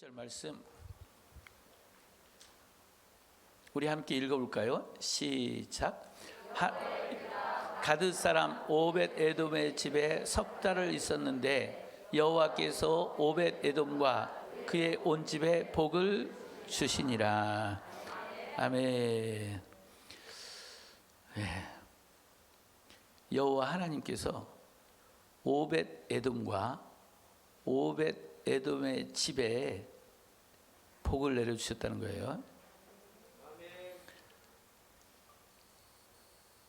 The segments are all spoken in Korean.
절 말씀 우리 함께 읽어볼까요? 시작. 가드 사람 오벳 에돔의 집에 석 달을 있었는데 여호와께서 오벳 에돔과 그의 온 집에 복을 주시니라. 아멘. 여호와 하나님께서 오벳 에돔과 오벳 에돔의 집에 복을 내려주셨다는 거예요.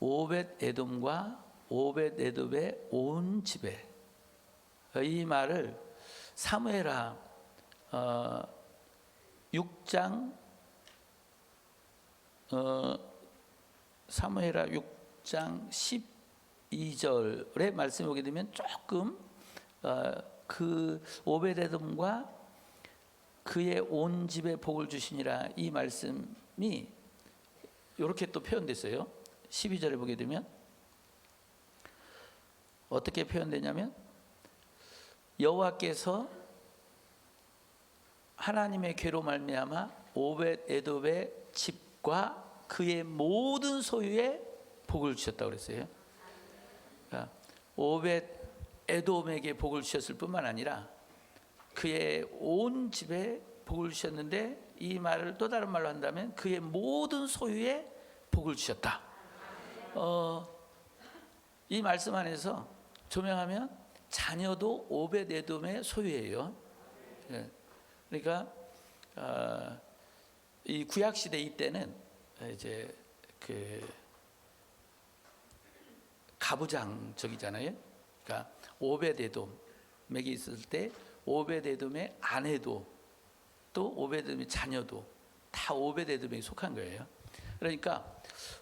오벳 에돔과 오벳 에돔의 온 집에, 이 말을 사무엘하 6장 사무엘하 6장 12절의 말씀을 보게 되면 조금 그 오벳 에돔과 그의 온 집에 복을 주시니라, 이 말씀이 이렇게 또 표현됐어요. 12절에 보게 되면 어떻게 표현되냐면, 여호와께서 하나님의 괴로 말미암아 오벳 에돔의 집과 그의 모든 소유에 복을 주셨다고 그랬어요. 그러니까 오벳 에돔에게 복을 주셨을 뿐만 아니라 그의 온 집에 복을 주셨는데, 이 말을 또 다른 말로 한다면 그의 모든 소유에 복을 주셨다. 이 말씀 안에서 조명하면 자녀도 오벳 에돔의 소유예요. 그러니까 이 구약 시대 이때는 이제 그 가부장적이잖아요. 그러니까 오벳 에돔에게 있을 때 오벳 에돔의 아내도 또 오벳 에돔의 자녀도 다 오벳 에돔에 속한 거예요. 그러니까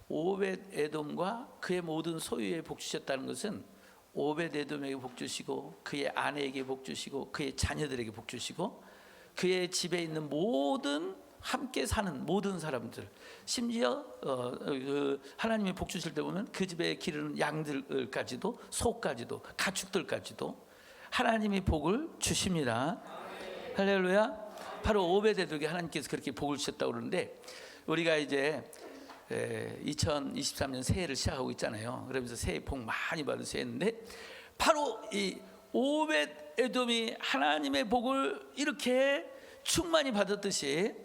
오벳 에돔과 그의 모든 소유에 복 주셨다는 것은 오벳 에돔에게 복 주시고 그의 아내에게 복 주시고 그의 자녀들에게 복 주시고 그의 집에 있는 모든 함께 사는 모든 사람들, 심지어 하나님이 복 주실 때 보면 그 집에 기르는 양들까지도, 소까지도, 가축들까지도 하나님이 복을 주십니다. 할렐루야. 바로 오벳 에돔에게 하나님께서 그렇게 복을 주셨다고 그러는데, 우리가 이제 2023년 새해를 시작하고 있잖아요. 그러면서 새해 복 많이 받으세요 했는데, 바로 이 오벳 에돔이 하나님의 복을 이렇게 충만히 받았듯이,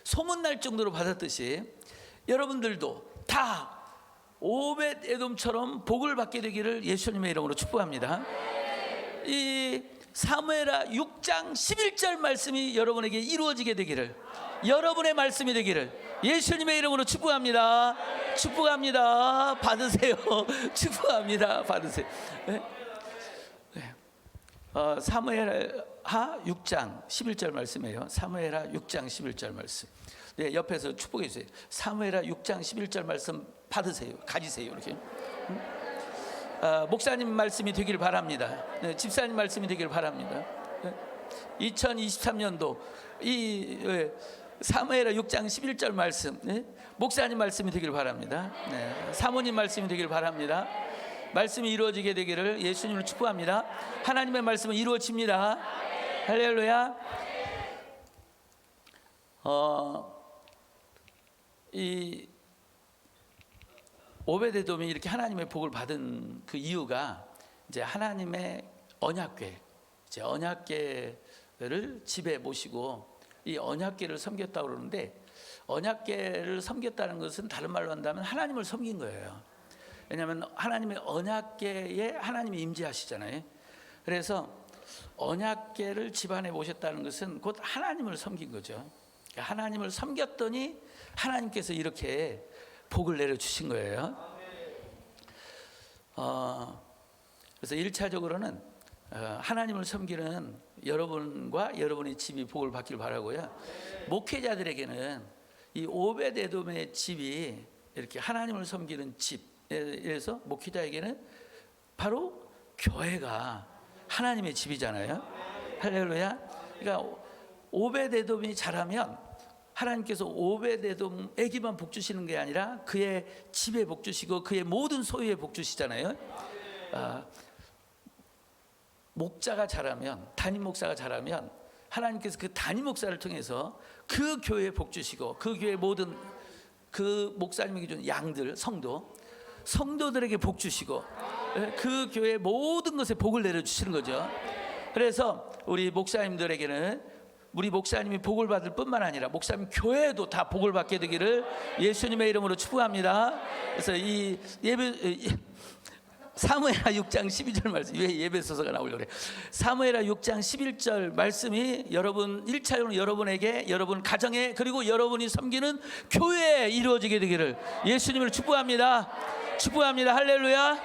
소문날 정도로 받았듯이, 여러분들도 다 오벳 에돔처럼 복을 받게 되기를 예수님의 이름으로 축복합니다. 이 사무엘하 6장 11절 말씀이 여러분에게 이루어지게 되기를, 여러분의 말씀이 되기를 예수님의 이름으로 축복합니다. 축복합니다. 받으세요. 축복합니다. 받으세요. 사무엘하 6장 11절 말씀이에요. 사무엘하 6장 11절 말씀. 네, 옆에서 축복해 주세요. 사무엘하 6장 11절 말씀 받으세요. 가지세요. 이렇게. 목사님 말씀이 되길 바랍니다. 네, 집사님 말씀이 되길 바랍니다. 2023년도 이 사무엘하 6장 11절 말씀, 네? 목사님 말씀이 되길 바랍니다. 네, 사모님 말씀이 되길 바랍니다. 말씀이 이루어지게 되기를 예수님을 축복합니다. 하나님의 말씀은 이루어집니다. 할렐루야. 이 오벳 에돔이 이렇게 하나님의 복을 받은 그 이유가, 이제 하나님의 언약궤, 이제 언약궤를 집에 모시고 이 언약궤를 섬겼다고 그러는데, 언약궤를 섬겼다는 것은 다른 말로 한다면 하나님을 섬긴 거예요. 왜냐하면 하나님의 언약궤에 하나님이 임재하시잖아요. 그래서 언약궤를 집안에 모셨다는 것은 곧 하나님을 섬긴 거죠. 하나님을 섬겼더니 하나님께서 이렇게 복을 내려주신 거예요. 그래서 1차적으로는 하나님을 섬기는 여러분과 여러분의 집이 복을 받길 바라고요. 목회자들에게는 이 오벳 에돔의 집이 이렇게 하나님을 섬기는 집에서, 목회자에게는 바로 교회가 하나님의 집이잖아요. 할렐루야. 그러니까 오벳 에돔이 자라면 하나님께서 오벳 에돔에게만 복 주시는 게 아니라 그의 집에 복 주시고 그의 모든 소유에 복 주시잖아요. 목자가 자라면, 담임 목사가 자라면 하나님께서 그 담임 목사를 통해서 그 교회에 복 주시고 그 교회 모든 그 목사님에게 준 양들 성도들에게 복 주시고 그 교회 모든 것에 복을 내려 주시는 거죠. 그래서 우리 목사님들에게는 우리 목사님이 복을 받을 뿐만 아니라 목사님 교회도 다 복을 받게 되기를 예수님의 이름으로 축복합니다. 그래서 이 예배 사무엘하 6장 12절 말씀, 왜 예배소서가 나오려고 그래. 사무엘하 6장 11절 말씀이 여러분 1차적으로 여러분에게, 여러분 가정에, 그리고 여러분이 섬기는 교회에 이루어지게 되기를 예수님을 축복합니다. 축복합니다. 할렐루야.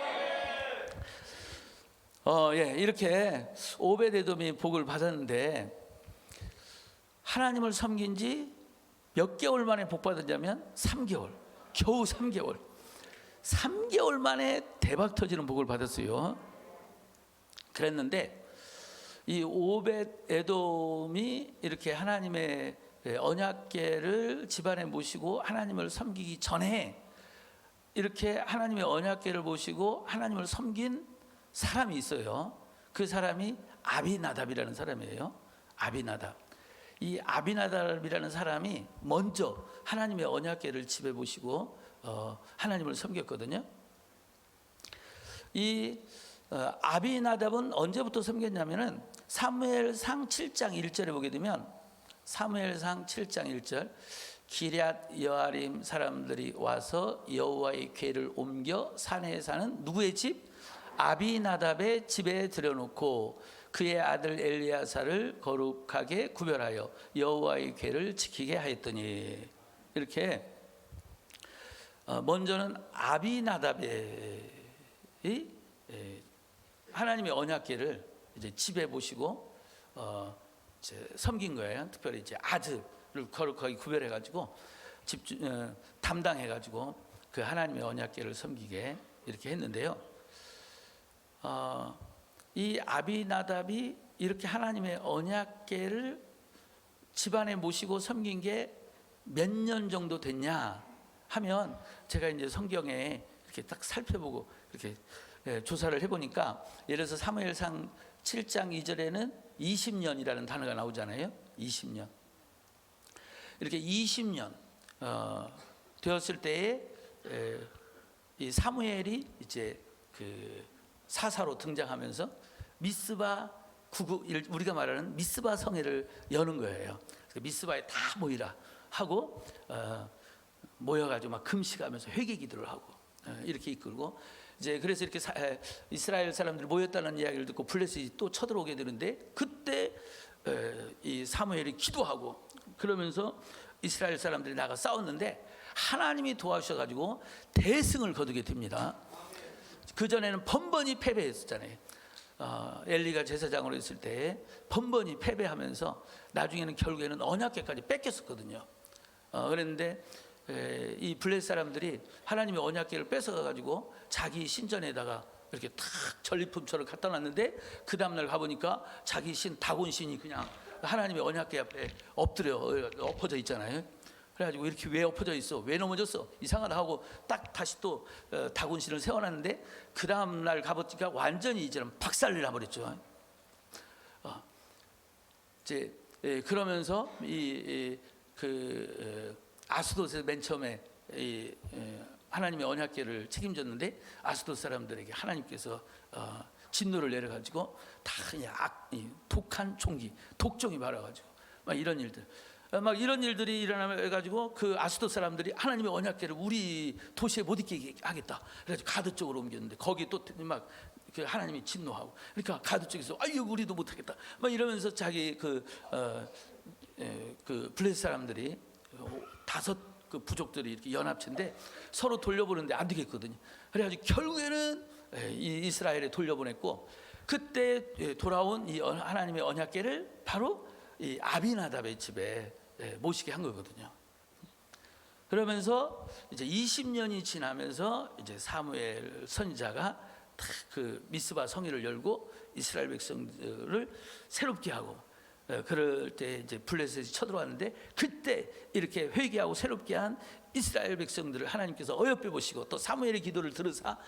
이렇게 오베데돔이 복을 받았는데 하나님을 섬긴 지 몇 개월 만에 복 받았냐면 3개월, 겨우 3개월 만에 대박 터지는 복을 받았어요. 그랬는데 이 오벳에돔이 이렇게 하나님의 언약궤를 집안에 모시고 하나님을 섬기기 전에 이렇게 하나님의 언약궤를 모시고 하나님을 섬긴 사람이 있어요. 그 사람이 아비나답이라는 사람이에요. 아비나답. 이 아비나답이라는 사람이 먼저 하나님의 언약궤를 집에 모시고 하나님을 섬겼거든요. 이 아비나답은 언제부터 섬겼냐면은 사무엘상 7장 1절에 보게 되면 사무엘상 7장 1절 기럇 여아림 사람들이 와서 여호와의 궤를 옮겨 산에 사는 누구의 집? 아비나답의 집에 들여놓고 그의 아들 엘리야사를 거룩하게 구별하여 여호와의 궤를 지키게 하였더니 이렇게 먼저는 아비나답의 하나님의 언약궤를 이제 집에 모시고 섬긴 거예요. 특별히 이제 아들을 거룩하게 구별해 가지고 담당해 가지고 그 하나님의 언약궤를 섬기게 이렇게 했는데요. 이 아비나답이 이렇게 하나님의 언약궤를 집안에 모시고 섬긴 게 몇 년 정도 됐냐 하면 제가 이제 성경에 이렇게 딱 살펴보고 이렇게 조사를 해보니까 예를 들어서 사무엘상 7장 2절에는 20년이라는 단어가 나오잖아요. 20년. 이렇게 20년 되었을 때에 이 사무엘이 이제 그 사사로 등장하면서 미스바 우리가 말하는 미스바 성회를 여는 거예요. 미스바에 다 모이라 하고 모여가지고 막 금식하면서 회개 기도를 하고 이렇게 이끌고 이제 그래서 이렇게 이스라엘 사람들이 모였다는 이야기를 듣고 블레셋이 또 쳐들어오게 되는데 그때 이 사무엘이 기도하고 그러면서 이스라엘 사람들이 나가 싸웠는데 하나님이 도와주셔가지고 대승을 거두게 됩니다. 그 전에는 번번이 패배했었잖아요. 엘리가 제사장으로 있을 때 번번이 패배하면서 나중에는 결국에는 언약궤까지 뺏겼었거든요. 그랬는데 이 블레셋 사람들이 하나님의 언약궤를 뺏어가가지고 자기 신전에다가 이렇게 탁 전리품처럼 갖다 놨는데 그 다음날 가보니까 자기 신 다곤 신이 그냥 하나님의 언약궤 앞에 엎어져 있잖아요. 그래가지고 이렇게 왜 엎어져 있어? 왜 넘어졌어? 이상하다 하고 딱 다시 또 다곤 신을 세워놨는데 그 다음날 가보니까 완전히 이제는 박살을 나버렸죠. 이제 그러면서 아스돗에서 맨 처음에 하나님의 언약궤를 책임졌는데 아스돗 사람들에게 하나님께서 진노를 내려가지고 다 그냥 독한 총기, 독종이 말아가지고 막 이런 일들이 일어나가지고 그 아스돗 사람들이 하나님의 언약궤를 우리 도시에 못 있게 하겠다. 그래서 가드 쪽으로 옮겼는데 거기 또 막 하나님이 진노하고 그러니까 가드 쪽에서 아유 우리도 못하겠다. 막 이러면서 자기 그 블레셋 사람들이 5 그 부족들이 이렇게 연합체인데 서로 돌려보는데 안 되겠거든요. 그래가지고 결국에는 이스라엘에 돌려보냈고 그때 돌아온 이 하나님의 언약궤를 바로 이 아비나답의 집에 모시게 한 거거든요. 그러면서 이제 20년이 지나면서 이제 사무엘 선지자가 그 미스바 성회를 열고 이스라엘 백성들을 새롭게 하고 그럴 때 이제 블레셋이 쳐들어왔는데 그때 이렇게 회개하고 새롭게 한 이스라엘 백성들을 하나님께서 어여빼 보시고 또 사무엘의 기도를 들으사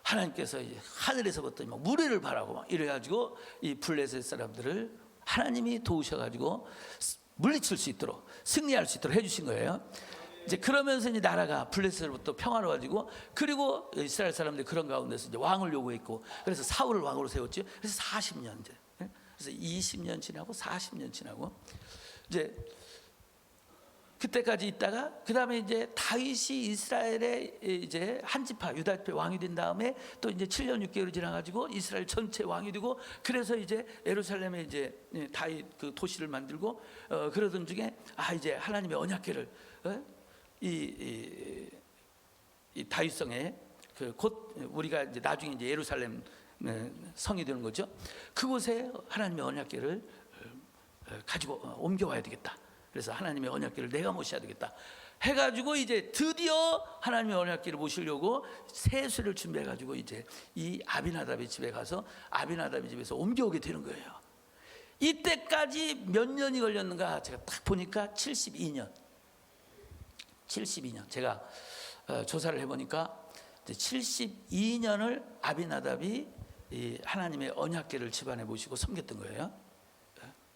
하나님께서 하늘에서부터 막 무례를 바라고 막 이래가지고 이 블레셋 사람들을 하나님이 도우셔가지고 물리칠 수 있도록, 승리할 수 있도록 해주신 거예요. 이제 그러면서 이제 나라가 블레셋으로부터 평화로워지고, 그리고 이스라엘 사람들이 그런 가운데서 이제 왕을 요구했고, 그래서 사울을 왕으로 세웠죠. 그래서 40년 이제, 그래서 20년 지나고 40년 지나고 이제 그때까지 있다가, 그 다음에 이제 다윗이 이스라엘의 이제 한 지파 유다 지파 왕이 된 다음에 또 이제 7년 6개월이 지나가지고 이스라엘 전체 왕이 되고, 그래서 이제 예루살렘에 이제 다윗 그 도시를 만들고, 그러던 중에 이제 하나님의 언약궤를 이 다윗성에 곧 우리가 이제 나중에 이제 예루살렘 성이 되는 거죠. 그곳에 하나님의 언약궤를 가지고 옮겨와야 되겠다. 그래서 하나님의 언약궤를 내가 모셔야 되겠다 해가지고, 이제 드디어 하나님의 언약궤를 모시려고 세수를 준비해가지고 이제 이 아비나답의 집에 가서 아비나답의 집에서 옮겨오게 되는 거예요. 이때까지 몇 년이 걸렸는가 제가 딱 보니까 72년. 제가 조사를 해보니까 72년을 아비나답이 이 하나님의 언약궤를 집안에 모시고 섬겼던 거예요.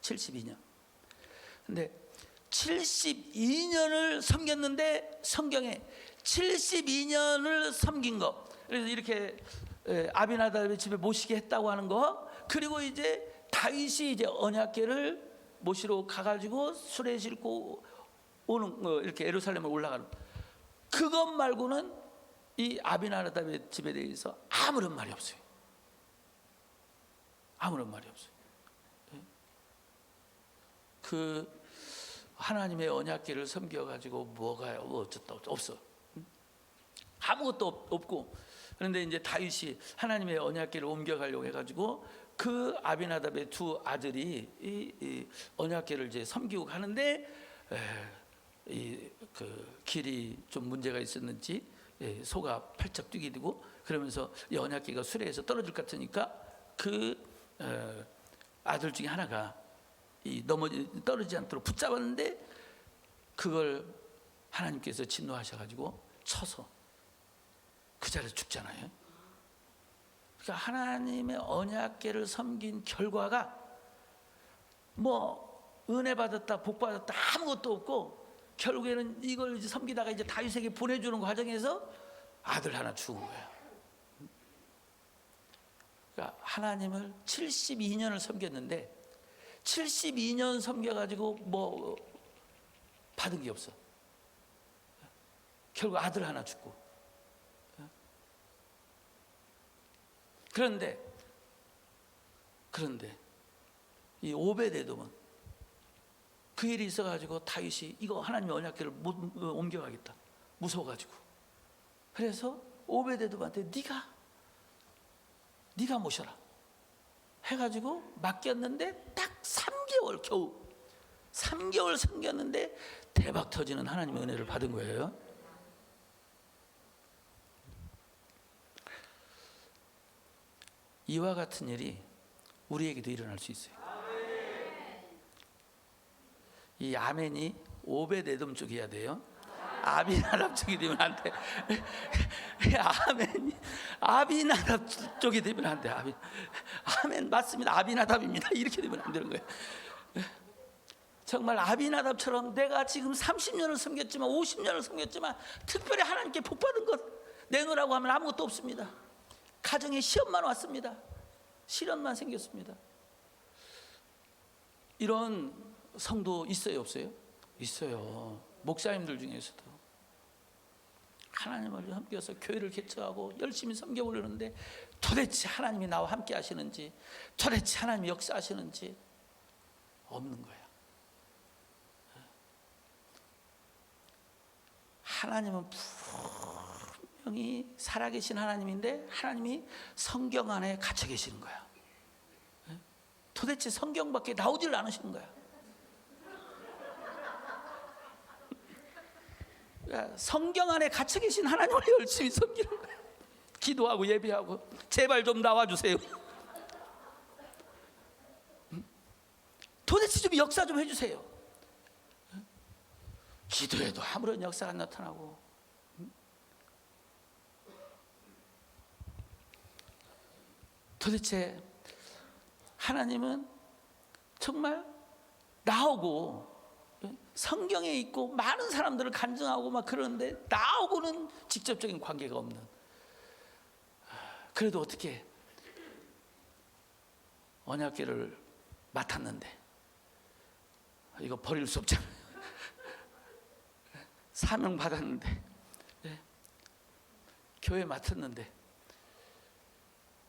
72년. 근데 72년을 섬겼는데, 성경에 72년을 섬긴 거, 그래서 이렇게 아비나답의 집에 모시게 했다고 하는 거, 그리고 이제 다윗이 이제 언약궤를 모시러 가가지고 수레 싣고 오는 거, 이렇게 예루살렘에 올라가는 그것 말고는 이 아비나답의 집에 대해서 아무런 말이 없어요. 아무런 말이 없어요. 그 하나님의 언약궤를 섬겨가지고 뭐가 어쩌다 없어. 아무것도 없고. 그런데 이제 다윗이 하나님의 언약궤를 옮겨가려고 해가지고 그 아비나답의 두 아들이 이 언약궤를 이제 섬기고 가는데, 그 길이 좀 문제가 있었는지 소가 팔짝 뛰게 되고, 그러면서 이 언약궤가 수레에서 떨어질 것 같으니까 그 아들 중에 하나가 떨어지지 않도록 붙잡았는데, 그걸 하나님께서 진노하셔가지고 쳐서 그 자리에서 죽잖아요. 그러니까 하나님의 언약궤를 섬긴 결과가 뭐 은혜 받았다 복 받았다 아무것도 없고, 결국에는 이걸 이제 섬기다가 이제 다윗에게 보내주는 과정에서 아들 하나 죽은 거예요. 그러니까 하나님을 72년을 섬겼는데 72년 섬겨가지고 뭐 받은 게 없어. 결국 아들 하나 죽고. 그런데 이 오벳에돔은 그 일이 있어가지고 다윗이 이거 하나님의 언약궤를 못 옮겨가겠다 무서워가지고, 그래서 오벳에돔한테 네가 모셔라 해가지고 맡겼는데 딱 3개월 겨우 3개월 섬겼는데 대박 터지는 하나님의 은혜를 받은 거예요. 이와 같은 일이 우리에게도 일어날 수 있어요. 이 아멘이 오벳에돔 쪽이어야 돼요. 아비나답 쪽이 되면 안 돼. 아멘이 아비나답 쪽이 되면 안 돼. 아멘 맞습니다. 아비나답입니다. 이렇게 되면 안 되는 거예요. 정말 아비나답처럼 내가 지금 30년을 섬겼지만 50년을 섬겼지만 특별히 하나님께 복받은 것 내놓으라고 하면 아무것도 없습니다. 가정에 시험만 왔습니다. 시련만 생겼습니다. 이런 성도 있어요 없어요? 있어요. 목사님들 중에서도 하나님을 섬겨서 교회를 개척하고 열심히 섬겨보려는데 도대체 하나님이 나와 함께 하시는지, 도대체 하나님이 역사하시는지 없는 거예요. 하나님은 분명히 살아계신 하나님인데 하나님이 성경 안에 갇혀 계시는 거야. 도대체 성경밖에 나오질 않으시는 거야. 그러니까 성경 안에 갇혀 계신 하나님을 열심히 섬기는 거야. 기도하고 예배하고 제발 좀 나와주세요. 도대체 좀 역사 좀 해주세요. 기도해도 아무런 역사가 안 나타나고, 도대체 하나님은 정말 나오고 성경에 있고 많은 사람들을 간증하고 막 그러는데 나하고는 직접적인 관계가 없는, 그래도 어떻게 언약궤를 맡았는데 이거 버릴 수 없잖아요. 사명 받았는데, 교회 맡았는데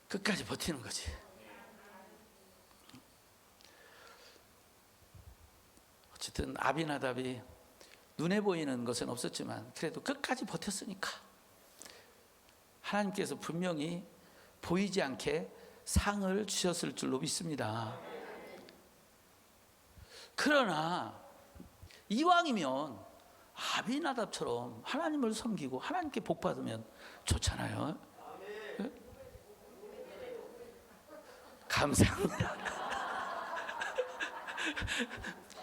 끝까지 버티는 거지. 어쨌든 아비나답이 눈에 보이는 것은 없었지만 그래도 끝까지 버텼으니까 하나님께서 분명히 보이지 않게 상을 주셨을 줄로 믿습니다. 그러나 이왕이면 아비나답처럼 하나님을 섬기고 하나님께 복 받으면 좋잖아요. 네? 감사합니다.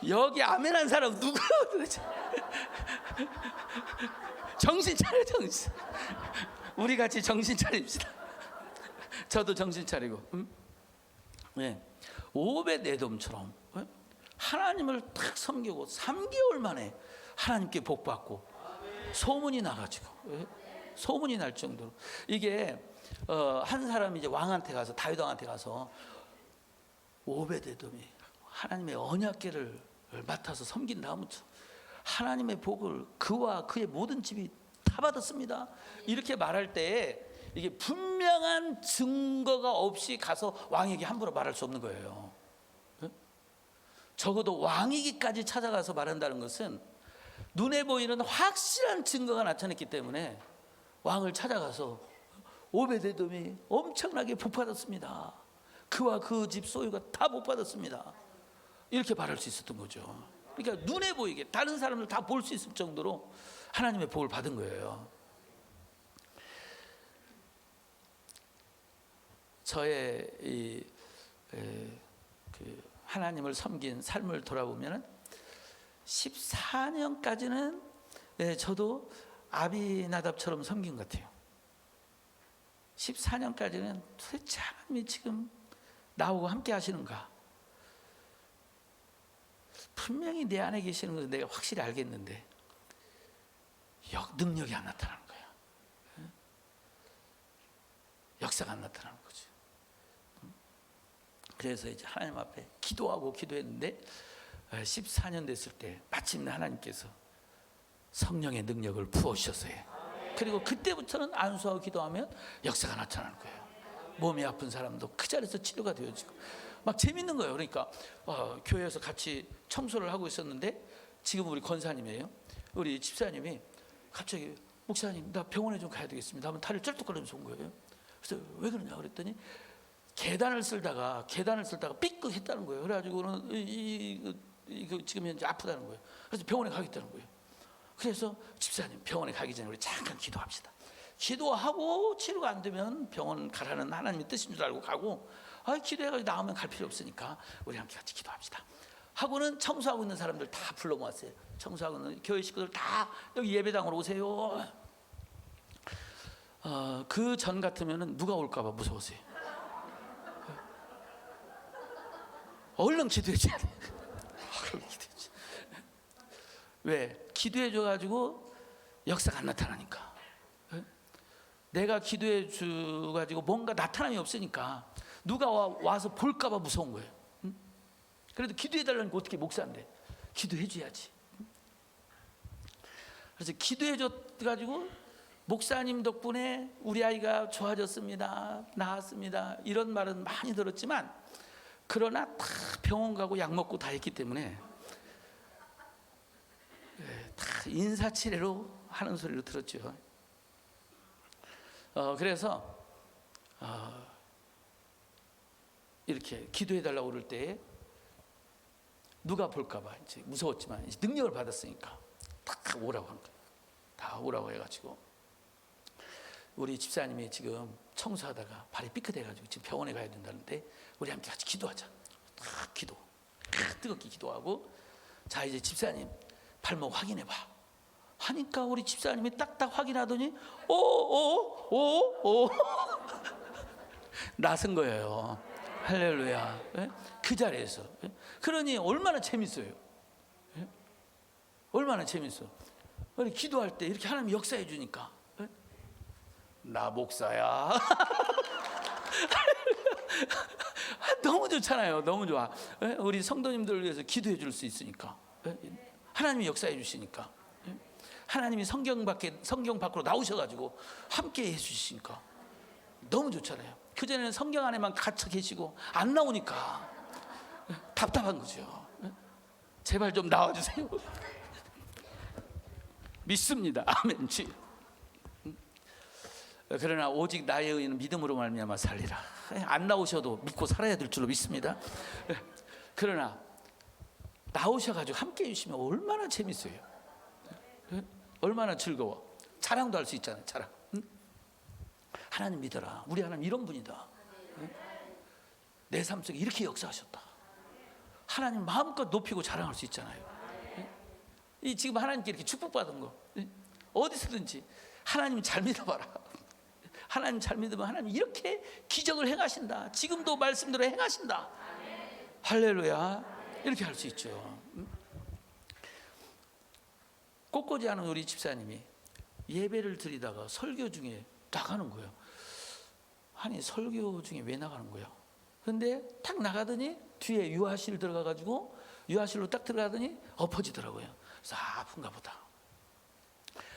여기 아멘한 사람 누구야 도대체? 정신 차려, 정신. 우리 같이 정신 차립시다. 저도 정신 차리고. 네. 오벳에돔처럼 하나님을 탁 섬기고 3개월 만에 하나님께 복 받고 소문이 나가지고, 소문이 날 정도로. 이게 한 사람이 이제 왕한테 가서, 다윗 왕한테 가서 오벳에돔이 하나님의 언약궤를 맡아서 섬긴 다음부터 하나님의 복을 그와 그의 모든 집이 다 받았습니다, 이렇게 말할 때에 이게 분명한 증거가 없이 가서 왕에게 함부로 말할 수 없는 거예요. 적어도 왕이기까지 찾아가서 말한다는 것은 눈에 보이는 확실한 증거가 나타났기 때문에 왕을 찾아가서 오벳에돔이 엄청나게 복 받았습니다, 그와 그 집 소유가 다 복 받았습니다, 이렇게 말할 수 있었던 거죠. 그러니까 눈에 보이게 다른 사람들 다 볼 수 있을 정도로 하나님의 복을 받은 거예요. 저의 그 하나님을 섬긴 삶을 돌아보면 14년까지는 저도 아비나답처럼 섬긴 것 같아요. 14년까지는 도대체 하나님이 지금 나하고 함께 하시는가, 분명히 내 안에 계시는 것을 내가 확실히 알겠는데 능력이 안 나타나는 거야. 역사가 안 나타나는 거죠. 그래서 이제 하나님 앞에 기도하고 기도했는데 14년 됐을 때 마침내 하나님께서 성령의 능력을 부어주셨어요. 그리고 그때부터는 안수하고 기도하면 역사가 나타나는 거예요. 몸이 아픈 사람도 그 자리에서 치료가 되어지고 막 재밌는 거예요. 그러니까 교회에서 같이 청소를 하고 있었는데 지금 우리 권사님이에요. 우리 집사님이 갑자기 목사님 나 병원에 좀 가야 되겠습니다 하면 다리를 쩔뚝거리면서 온 거예요. 그래서 왜 그러냐 그랬더니 계단을 쓸다가 삐끗 했다는 거예요. 그래가지고는 이거 지금 현재 아프다는 거예요. 그래서 병원에 가겠다는 거예요. 그래서 집사님 병원에 가기 전에 우리 잠깐 기도합시다. 기도하고 치료가 안 되면 병원 가라는 하나님의 뜻인 줄 알고 가고, 기도해가지고 나오면 갈 필요 없으니까 우리 함께 같이 기도합시다 하고는 청소하고 있는 사람들 다 불러 모았어요. 청소하고 있는 교회 식구들 다 여기 예배당으로 오세요. 그 전 같으면은 누가 올까봐 무서웠어요. 얼른 기도해줘야 돼. 왜? 기도해줘가지고 역사가 안 나타나니까. 내가 기도해줘가지고 뭔가 나타남이 없으니까 누가 와서 볼까봐 무서운 거예요. 그래도 기도해달라니까 어떻게 목사인데 기도해줘야지. 그래서 기도해줘가지고 목사님 덕분에 우리 아이가 좋아졌습니다, 나았습니다, 이런 말은 많이 들었지만 그러나 다 병원 가고 약 먹고 다 했기 때문에 다 인사치레로 하는 소리로 들었죠. 그래서 이렇게 기도해달라고 그럴 때 누가 볼까봐 이제 무서웠지만 이제 능력을 받았으니까 다 오라고 한 거예요. 다 오라고 해가지고 우리 집사님이 지금 청소하다가 발이 삐끗해가지고 지금 병원에 가야 된다는데 우리 함께 같이 기도하자. 기도, 뜨겁게 기도하고 자 이제 집사님 발목 확인해봐 하니까 우리 집사님이 딱딱 확인하더니 오 나선 거예요. 할렐루야. 예? 그 자리에서. 예? 그러니 얼마나 재밌어요. 예? 얼마나 재밌어. 우리 기도할 때 이렇게 하나님 역사해 주니까. 예? 나 목사야. 너무 좋잖아요. 너무 좋아. 예? 우리 성도님들을 위해서 기도해 줄 수 있으니까. 예? 하나님이 역사해 주시니까. 예? 하나님이 성경 밖으로 나오셔가지고 함께 해주시니까 너무 좋잖아요. 그전에는 성경 안에만 갇혀 계시고 안 나오니까 답답한 거죠. 제발 좀 나와주세요. 믿습니다. 아멘. 그러나 오직 나의 의는 믿음으로 말미암아 살리라. 안 나오셔도 믿고 살아야 될 줄로 믿습니다. 그러나 나오셔가지고 함께 해주시면 얼마나 재밌어요. 얼마나 즐거워. 자랑도 할 수 있잖아요. 자랑. 하나님 믿어라. 우리 하나님 이런 분이다. 내 삶 속에 이렇게 역사하셨다. 하나님 마음껏 높이고 자랑할 수 있잖아요. 이 지금 하나님께 이렇게 축복받은 거 어디서든지 하나님 잘 믿어봐라. 하나님 잘 믿으면 하나님 이렇게 기적을 행하신다. 지금도 말씀대로 행하신다. 할렐루야. 이렇게 할 수 있죠. 꽃꽂이 하는 우리 집사님이 예배를 드리다가 설교 중에 나가는 거예요. 아니 설교 중에 왜 나가는 거예요? 근데 딱 나가더니 뒤에 유아실 들어가가지고 유아실로 딱 들어가더니 엎어지더라고요. 그래서 아픈가 보다.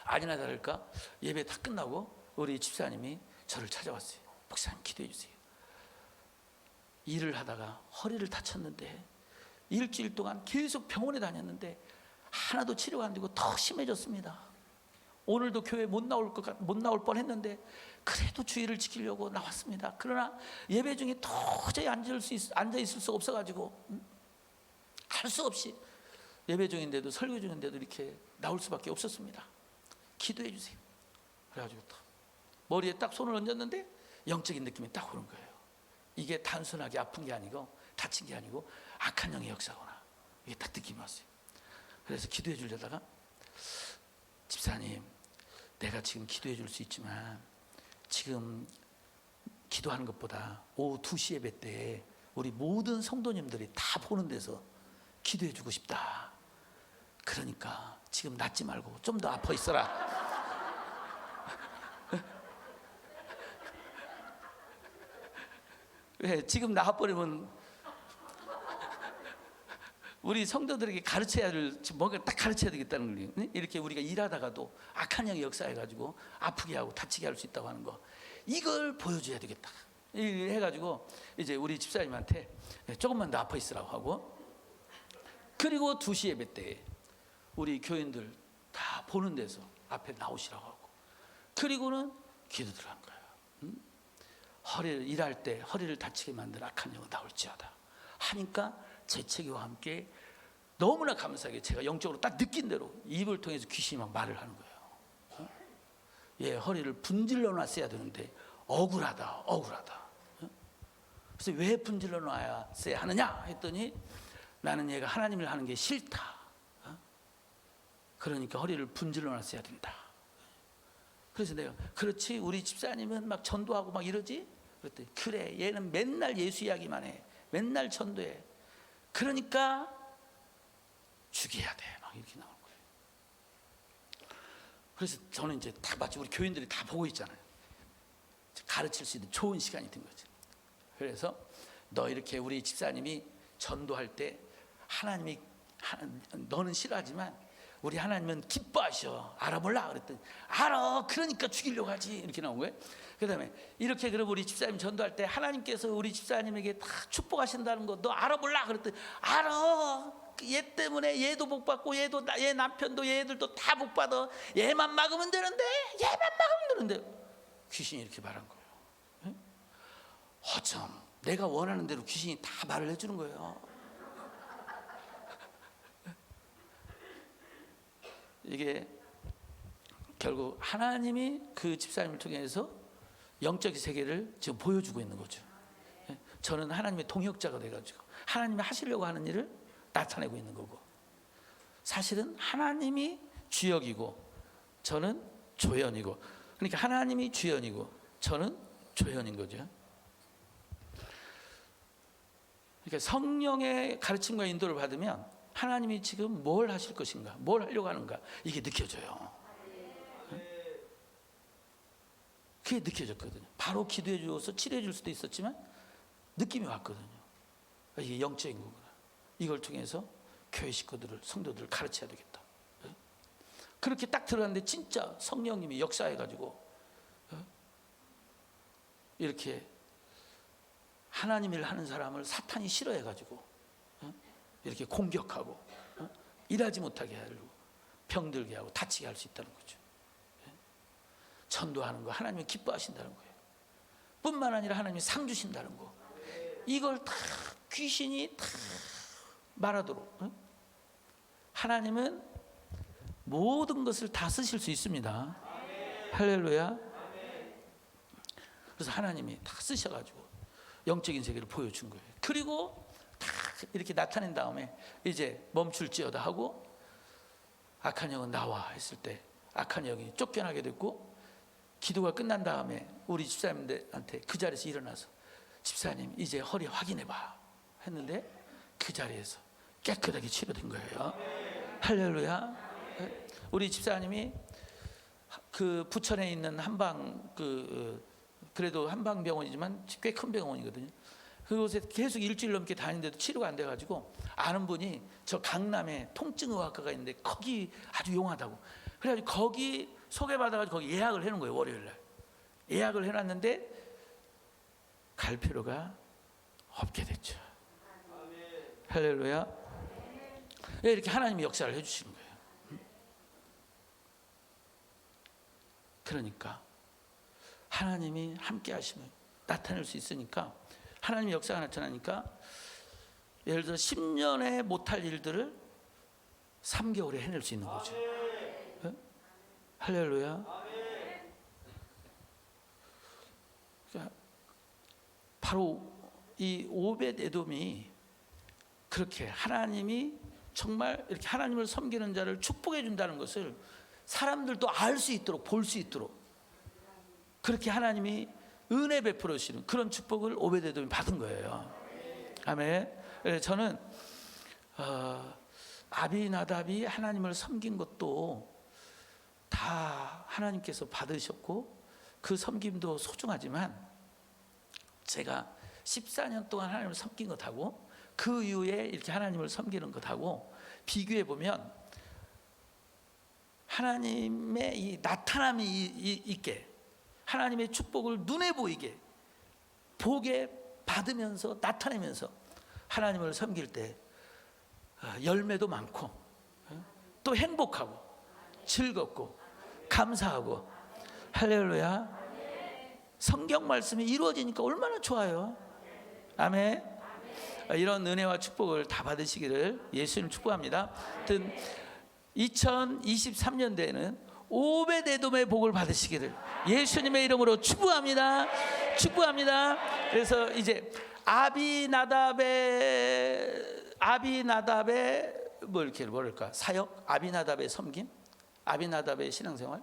아니나 다를까 예배 다 끝나고 우리 집사님이 저를 찾아왔어요. 목사님 기도해 주세요. 일을 하다가 허리를 다쳤는데 일주일 동안 계속 병원에 다녔는데 하나도 치료가 안 되고 더 심해졌습니다. 오늘도 교회 못 나올 뻔했는데 그래도 주의를 지키려고 나왔습니다. 그러나 예배 중에 도저히 앉아 있을 수가 없어가지고 할 수 없이 예배 중인데도 설교 중인데도 이렇게 나올 수밖에 없었습니다. 기도해 주세요. 그래가지고 머리에 딱 손을 얹었는데 영적인 느낌이 딱 오는 거예요. 이게 단순하게 아픈 게 아니고 다친 게 아니고 악한 영의 역사구나. 이게 딱 느낌이 왔어요. 그래서 기도해 주려다가 집사님, 내가 지금 기도해 줄 수 있지만 지금 기도하는 것보다 오후 2시 예배 때 우리 모든 성도님들이 다 보는 데서 기도해 주고 싶다. 그러니까 지금 낫지 말고 좀 더 아파 있어라. 왜? 지금 나와버리면 우리 성도들에게 가르쳐야 할 뭔가 딱 가르쳐야 되겠다는 거예요. 이렇게 우리가 일하다가도 악한 영이 역사해가지고 아프게 하고 다치게 할 수 있다고 하는 거, 이걸 보여줘야 되겠다 해가지고 이제 우리 집사님한테 조금만 더 아파 있으라고 하고, 그리고 2시 예배 때 우리 교인들 다 보는 데서 앞에 나오시라고 하고, 그리고는 기도 들어간 거예요. 허리를 일할 때 허리를 다치게 만든 악한 영은 나올지어다 하니까 재채기와 함께 너무나 감사하게 제가 영적으로 딱 느낀 대로 입을 통해서 귀신이 막 말을 하는 거예요. 얘 허리를 분질러 놨어야 되는데 억울하다. 그래서 왜 분질러 놔야 하느냐 했더니 나는 얘가 하나님을 하는 게 싫다. 그러니까 허리를 분질러 놨어야 된다. 그래서 내가 그렇지, 우리 집사님은 막 전도하고 막 이러지? 그랬더니 그래, 얘는 맨날 예수 이야기만 해. 맨날 전도해. 그러니까 죽여야 돼. 막 이렇게 나오는 거예요. 그래서 저는 이제 다 마치 우리 교인들이 다 보고 있잖아요. 가르칠 수 있는 좋은 시간이 된 거죠. 그래서 너 이렇게 우리 집사님이 전도할 때 하나님이 너는 싫어하지만 우리 하나님은 기뻐하셔. 알아볼라 그랬더니 알아. 그러니까 죽이려고 하지. 이렇게 나온 거예요. 그 다음에 이렇게 그럼 우리 집사님 전도할 때 하나님께서 우리 집사님에게 다 축복하신다는 거 너 알아볼라 그랬더니 알아. 얘 때문에 얘도 복 받고 얘도 얘 남편도 얘들도 다 복 받아. 얘만 막으면 되는데 귀신이 이렇게 말한 거예요. 어쩜 내가 원하는 대로 귀신이 다 말을 해주는 거예요. 이게 결국 하나님이 그 집사님을 통해서 영적인 세계를 지금 보여주고 있는 거죠. 저는 하나님의 동역자가 돼가지고 하나님이 하시려고 하는 일을 나타내고 있는 거고, 사실은 하나님이 주역이고 저는 조연이고, 그러니까 하나님이 주연이고 저는 조연인 거죠. 그러니까 성령의 가르침과 인도를 받으면 하나님이 지금 뭘 하실 것인가, 뭘 하려고 하는가, 이게 느껴져요. 그게 느껴졌거든요. 바로 기도해 주어서 치료해 줄 수도 있었지만 느낌이 왔거든요. 이게 영적인 거구나. 이걸 통해서 교회 식구들을, 성도들을 가르쳐야 되겠다. 그렇게 딱 들어갔는데 진짜 성령님이 역사해가지고 이렇게 하나님 일 하는 사람을 사탄이 싫어해가지고 이렇게 공격하고 일하지 못하게 하려고 병들게 하고 다치게 할 수 있다는 거죠. 전도하는 거 하나님이 기뻐하신다는 거예요. 뿐만 아니라 하나님이 상 주신다는 거. 이걸 다 귀신이 다 말하도록 하나님은 모든 것을 다 쓰실 수 있습니다. 할렐루야. 그래서 하나님이 다 쓰셔가지고 영적인 세계를 보여준 거예요. 그리고 다 이렇게 나타낸 다음에 이제 멈출지어다 하고 악한 영은 나와 했을 때 악한 영이 쫓겨나게 됐고, 기도가 끝난 다음에 우리 집사님들한테 그 자리에서 일어나서 집사님 이제 허리 확인해봐 했는데 그 자리에서 깨끗하게 치료된 거예요. 할렐루야. 우리 집사님이 그 부천에 있는 한방 그래도 한방병원이지만 꽤 큰 병원이거든요. 그곳에 계속 일주일 넘게 다니는데도 치료가 안 돼가지고 아는 분이 저 강남에 통증의학과가 있는데 거기 아주 용하다고 그래가지고 거기 소개받아가지고 거기 예약을 해놓은 거예요. 월요일날 예약을 해놨는데 갈 필요가 없게 됐죠. 할렐루야. 이렇게 하나님이 역사를 해주시는 거예요. 그러니까 하나님이 함께 하시면 나타낼 수 있으니까, 하나님의 역사가 나타나니까 예를 들어 10년에 못할 일들을 3개월에 해낼 수 있는 거죠. 할렐루야. 그러니까 바로 이 오벳 에돔이 그렇게 하나님이 정말 이렇게 하나님을 섬기는 자를 축복해 준다는 것을 사람들도 알 수 있도록, 볼 수 있도록 그렇게 하나님이 은혜 베풀어 주시는 그런 축복을 오벳 에돔이 받은 거예요. 아멘. 저는 아비나답이 하나님을 섬긴 것도 다 하나님께서 받으셨고 그 섬김도 소중하지만 제가 14년 동안 하나님을 섬긴 것하고 그 이후에 이렇게 하나님을 섬기는 것하고 비교해 보면 하나님의 이 나타남이 있게, 하나님의 축복을 눈에 보이게 보게 받으면서 나타내면서 하나님을 섬길 때 열매도 많고 또 행복하고 즐겁고 감사하고, 할렐루야. 성경 말씀이 이루어지니까 얼마나 좋아요. 아멘. 이런 은혜와 축복을 다 받으시기를 예수님 축복합니다. 하여튼 2023년도에는 오벳 에돔의 복을 받으시기를 예수님의 이름으로 축복합니다. 축복합니다. 그래서 이제 아비나답의 뭐 이렇게 뭐랄까 사역, 아비나답의 섬김, 아비나답의 신앙생활,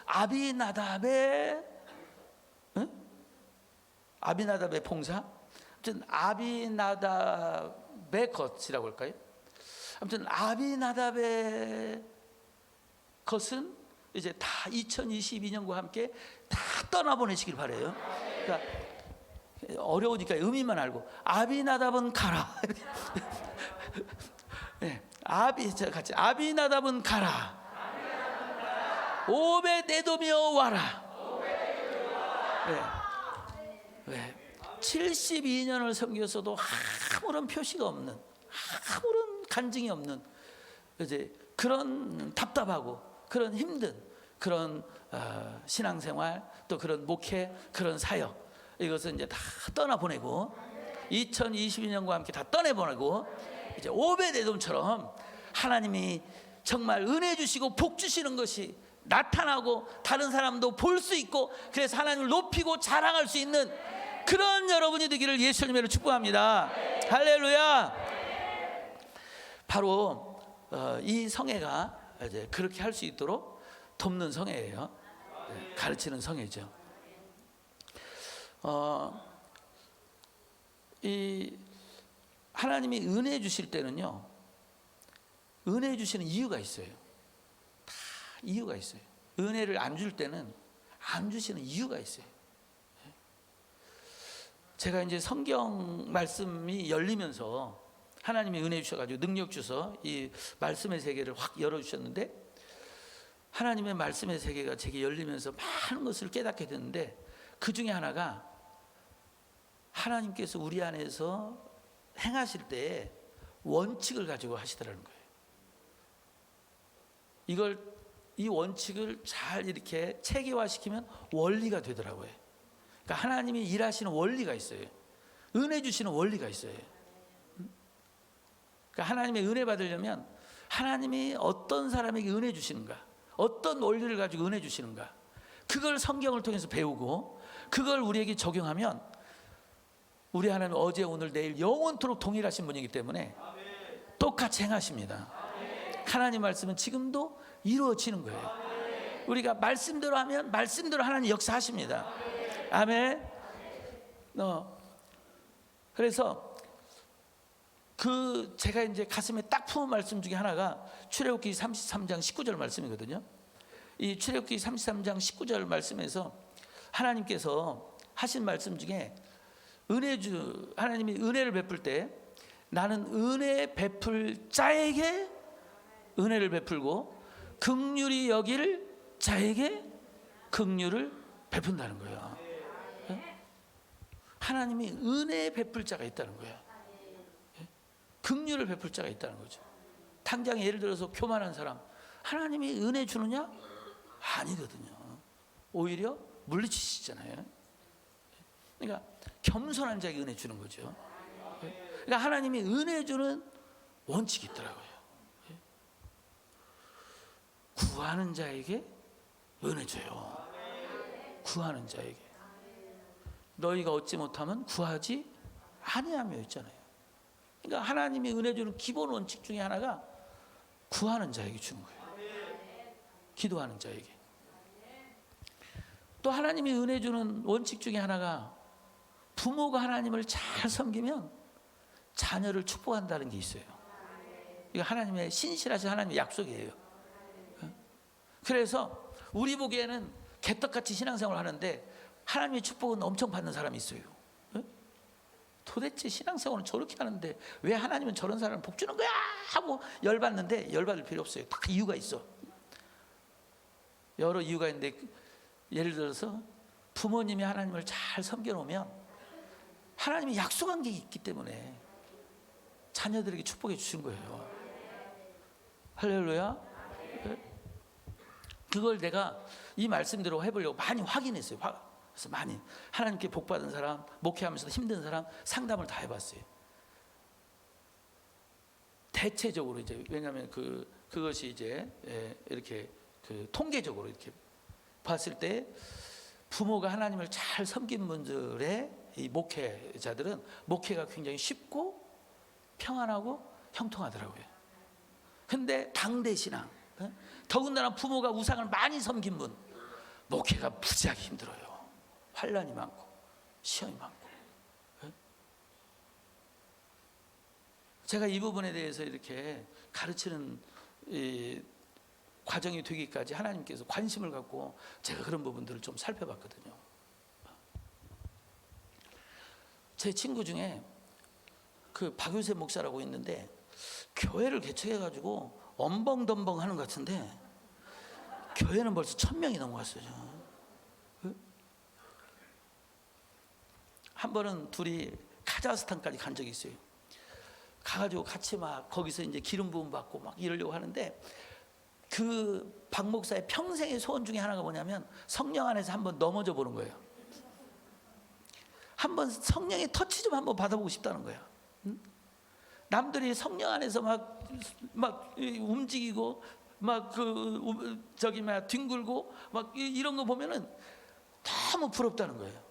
아비나답의 봉사, 아무튼 아비나답의 것이라고 할까요? 아무튼 아비나답의 것은 이제 다 2022년과 함께 다 떠나보내시길 바래요. 그러니까 어려우니까 의미만 알고 아비나답은 가라. 네, 같이 아비나답은 가라. 오벳 에돔이여 와라. 네. 72년을 섬겼어도 아무런 표시가 없는, 아무런 간증이 없는 이제 그런 답답하고 그런 힘든 그런 신앙생활, 또 그런 목회, 그런 사역, 이것은 이제 다 떠나보내고 2022년과 함께 다 떠내보내고 이제 오벳 에돔처럼 하나님이 정말 은혜 주시고 복 주시는 것이 나타나고 다른 사람도 볼 수 있고 그래서 하나님을 높이고 자랑할 수 있는 그런 여러분이 되기를 예수님으로 축복합니다. 할렐루야. 바로 이 성회가 이제 그렇게 할 수 있도록 돕는 성회예요. 가르치는 성회죠. 이 하나님이 은혜 주실 때는요, 은혜 주시는 이유가 있어요. 다 이유가 있어요. 은혜를 안 줄 때는 안 주시는 이유가 있어요. 제가 이제 성경 말씀이 열리면서 하나님이 은혜 주셔가지고 능력 주셔서 이 말씀의 세계를 확 열어주셨는데, 하나님의 말씀의 세계가 제게 열리면서 많은 것을 깨닫게 됐는데, 그 중에 하나가 하나님께서 우리 안에서 행하실 때 원칙을 가지고 하시더라는 거예요. 이 원칙을 잘 이렇게 체계화시키면 원리가 되더라고요. 그러니까 하나님이 일하시는 원리가 있어요. 은혜 주시는 원리가 있어요. 그러니까 하나님의 은혜 받으려면 하나님이 어떤 사람에게 은혜 주시는가, 어떤 원리를 가지고 은혜 주시는가, 그걸 성경을 통해서 배우고 그걸 우리에게 적용하면 우리 하나님 어제 오늘 내일 영원토록 동일하신 분이기 때문에 똑같이 행하십니다. 하나님 말씀은 지금도 이루어지는 거예요. 우리가 말씀대로 하면 말씀대로 하나님 역사하십니다. 아멘. 그래서 제가 이제 가슴에 딱 품은 말씀 중에 하나가 출애굽기 33장 19절 말씀이거든요. 이 출애굽기 33장 19절 말씀에서 하나님께서 하신 말씀 중에 하나님이 은혜를 베풀 때 나는 은혜 베풀 자에게 은혜를 베풀고 긍휼히 여길 자에게 긍휼을 베푼다는 거예요. 하나님이 은혜 베풀 자가 있다는 거예요. 긍휼을 베풀 자가 있다는 거죠. 당장 예를 들어서 교만한 사람, 하나님이 은혜 주느냐? 아니거든요. 오히려 물리치시잖아요. 그러니까 겸손한 자에게 은혜 주는 거죠. 그러니까 하나님이 은혜 주는 원칙이 있더라고요. 구하는 자에게 은혜 줘요. 구하는 자에게. 너희가 얻지 못하면 구하지 아니하며 있잖아요. 그러니까 하나님이 은혜 주는 기본 원칙 중에 하나가 구하는 자에게 주는 거예요. 기도하는 자에게. 또 하나님이 은혜 주는 원칙 중에 하나가 부모가 하나님을 잘 섬기면 자녀를 축복한다는 게 있어요. 이거 하나님의 신실하신 하나님의 약속이에요. 그래서 우리 보기에는 개떡같이 신앙생활을 하는데 하나님의 축복은 엄청 받는 사람이 있어요. 도대체 신앙생활은 저렇게 하는데 왜 하나님은 저런 사람을 복 주는 거야 하고 열받는데, 열받을 필요 없어요. 다 이유가 있어. 여러 이유가 있는데, 예를 들어서 부모님이 하나님을 잘 섬겨놓으면 하나님이 약속한 게 있기 때문에 자녀들에게 축복해 주신 거예요. 할렐루야. 그걸 내가 이 말씀대로 해보려고 많이 확인했어요. 그래서 많이 하나님께 복받은 사람, 목회하면서 힘든 사람 상담을 다 해봤어요. 대체적으로 이제, 왜냐하면 그것이 이제 이렇게 통계적으로 이렇게 봤을 때 부모가 하나님을 잘 섬긴 분들의 이 목회자들은 목회가 굉장히 쉽고 평안하고 형통하더라고요. 근데 당대 신앙, 더군다나 부모가 우상을 많이 섬긴 분, 목회가 무지하게 힘들어요. 환난이 많고 시험이 많고. 제가 이 부분에 대해서 이렇게 가르치는 이 과정이 되기까지 하나님께서 관심을 갖고 제가 그런 부분들을 좀 살펴봤거든요. 제 친구 중에 박유세 목사라고 있는데 교회를 개척해가지고 엄벙덤벙 하는 것 같은데 교회는 벌써 1000명이 넘어갔어요. 한 번은 둘이 카자흐스탄까지 간 적이 있어요. 가가지고 같이 막 거기서 이제 기름 부음 받고 막 이러려고 하는데, 박 목사의 평생의 소원 중에 하나가 뭐냐면 성령 안에서 한번 넘어져 보는 거예요. 한번 성령의 터치 좀 한번 받아보고 싶다는 거야. 남들이 성령 안에서 막 움직이고 막 뒹굴고 막 이런 거 보면은 너무 부럽다는 거예요.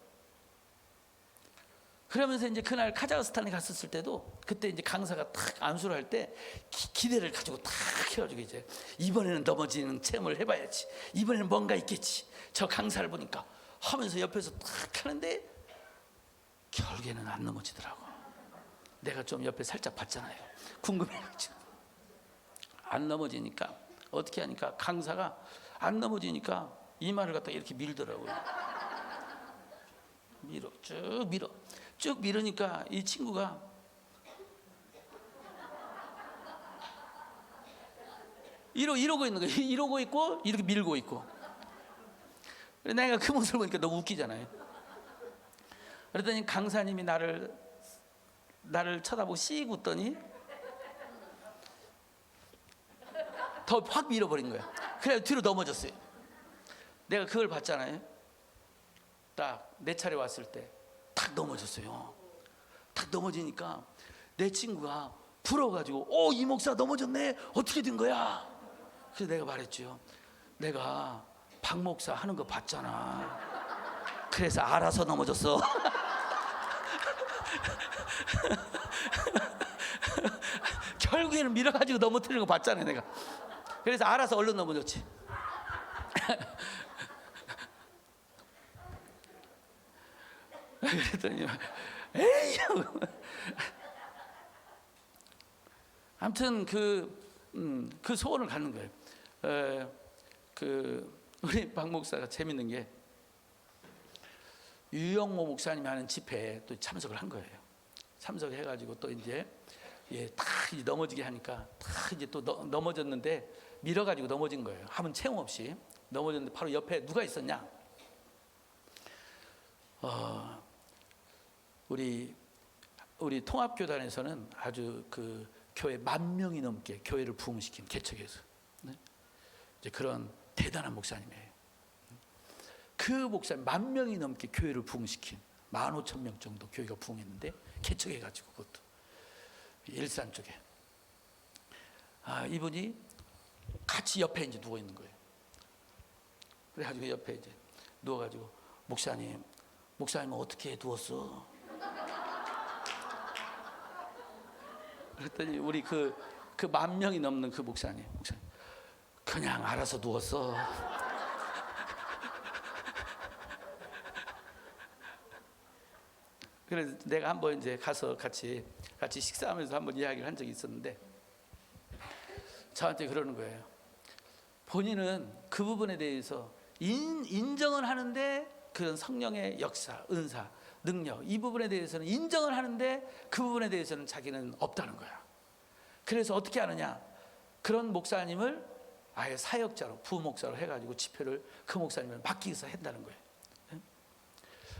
그러면서 이제 그날 카자흐스탄에 갔었을 때도 그때 이제 강사가 탁 안수를 할 때 기대를 가지고 탁 해가지고 이제 이번에는 넘어지는 체험을 해봐야지, 이번에는 뭔가 있겠지, 저 강사를 보니까 하면서 옆에서 탁 하는데 결국에는 안 넘어지더라고. 내가 좀 옆에 살짝 봤잖아요. 궁금해가지고. 안 넘어지니까 어떻게 하니까 강사가 안 넘어지니까 이마를 갖다 이렇게 밀더라고요. 쭉 밀으니까 이 친구가 이러고 있는 거예요. 이러고 있고 이렇게 밀고 있고. 내가 그 모습을 보니까 너무 웃기잖아요. 그랬더니 강사님이 나를 쳐다보고 씩 웃더니 더 확 밀어버린 거야. 그래 뒤로 넘어졌어요. 내가 그걸 봤잖아요. 딱 내 차례 왔을 때 탁 넘어졌어요. 탁 넘어지니까 내 친구가 불어가지고 이 목사 넘어졌네. 어떻게 된 거야? 그래서 내가 말했죠. 내가 박 목사 하는 거 봤잖아. 그래서 알아서 넘어졌어. 결국에는 밀어가지고 넘어뜨리는 거 봤잖아요, 내가. 그래서 알아서 얼른 넘어졌지. 그랬더니 에이. 아무튼 그 소원을 갖는 거예요. 우리 박 목사가 재밌는 게 유영모 목사님이 하는 집회에 또 참석을 한 거예요. 참석해가지고 또 이제 딱 이제 넘어지게 하니까 딱 이제 또 넘어졌는데 밀어가지고 넘어진 거예요. 한번 체험 없이 넘어졌는데 바로 옆에 누가 있었냐? 우리 통합교단에서는 아주 그 교회 10,000명이 넘게 교회를 부흥시킨 개척에서 이제 그런 대단한 목사님이에요. 그 목사님 10,000명이 넘게 교회를 부흥시킨 15,000명 정도 교회가 부흥했는데 개척해가지고 그것도 일산 쪽에 이분이 같이 옆에 이제 누워 있는 거예요. 그래가지고 옆에 이제 누워가지고 목사님은 어떻게 누웠어? 그랬더니 우리 그 10,000명이 넘는 그 목사님 그냥 알아서 누웠어. 그래서 내가 한번 이제 가서 같이 식사하면서 한번 이야기를 한 적이 있었는데 저한테 그러는 거예요. 본인은 그 부분에 대해서 인정을 하는데 그런 성령의 역사, 은사, 능력 이 부분에 대해서는 인정을 하는데 그 부분에 대해서는 자기는 없다는 거야. 그래서 어떻게 하느냐? 그런 목사님을 아예 사역자로 부목사로 해가지고 집회를 그 목사님을 맡기서 한다는 거예요.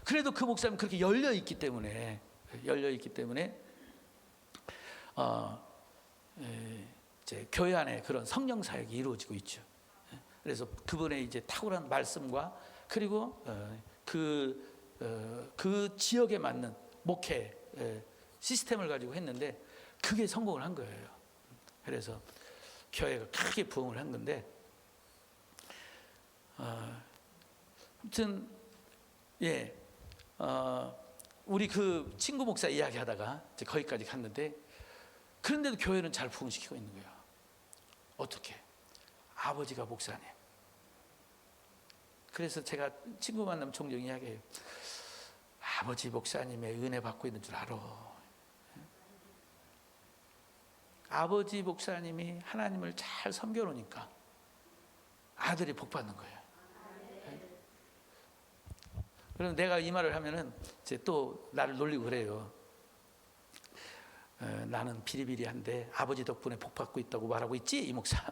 그래도 그 목사님 그렇게 열려 있기 때문에 이제 교회 안에 그런 성령 사역이 이루어지고 있죠. 그래서 그분의 이제 탁월한 말씀과 그리고 그 지역에 맞는 목회 시스템을 가지고 했는데 그게 성공을 한 거예요. 그래서 교회가 크게 부흥을 한 건데 아무튼 우리 그 친구 목사 이야기하다가 이제 거기까지 갔는데 그런데도 교회는 잘 부흥시키고 있는 거예요. 어떻게? 아버지가 목사님. 그래서 제가 친구 만나면 종종 이야기해요. 아버지 목사님의 은혜 받고 있는 줄 알아. 아버지 목사님이 하나님을 잘 섬겨놓으니까 아들이 복 받는 거예요. 그럼 내가 이 말을 하면은 이제 또 나를 놀리고 그래요. 나는 비리비리한데 아버지 덕분에 복 받고 있다고 말하고 있지 이 목사.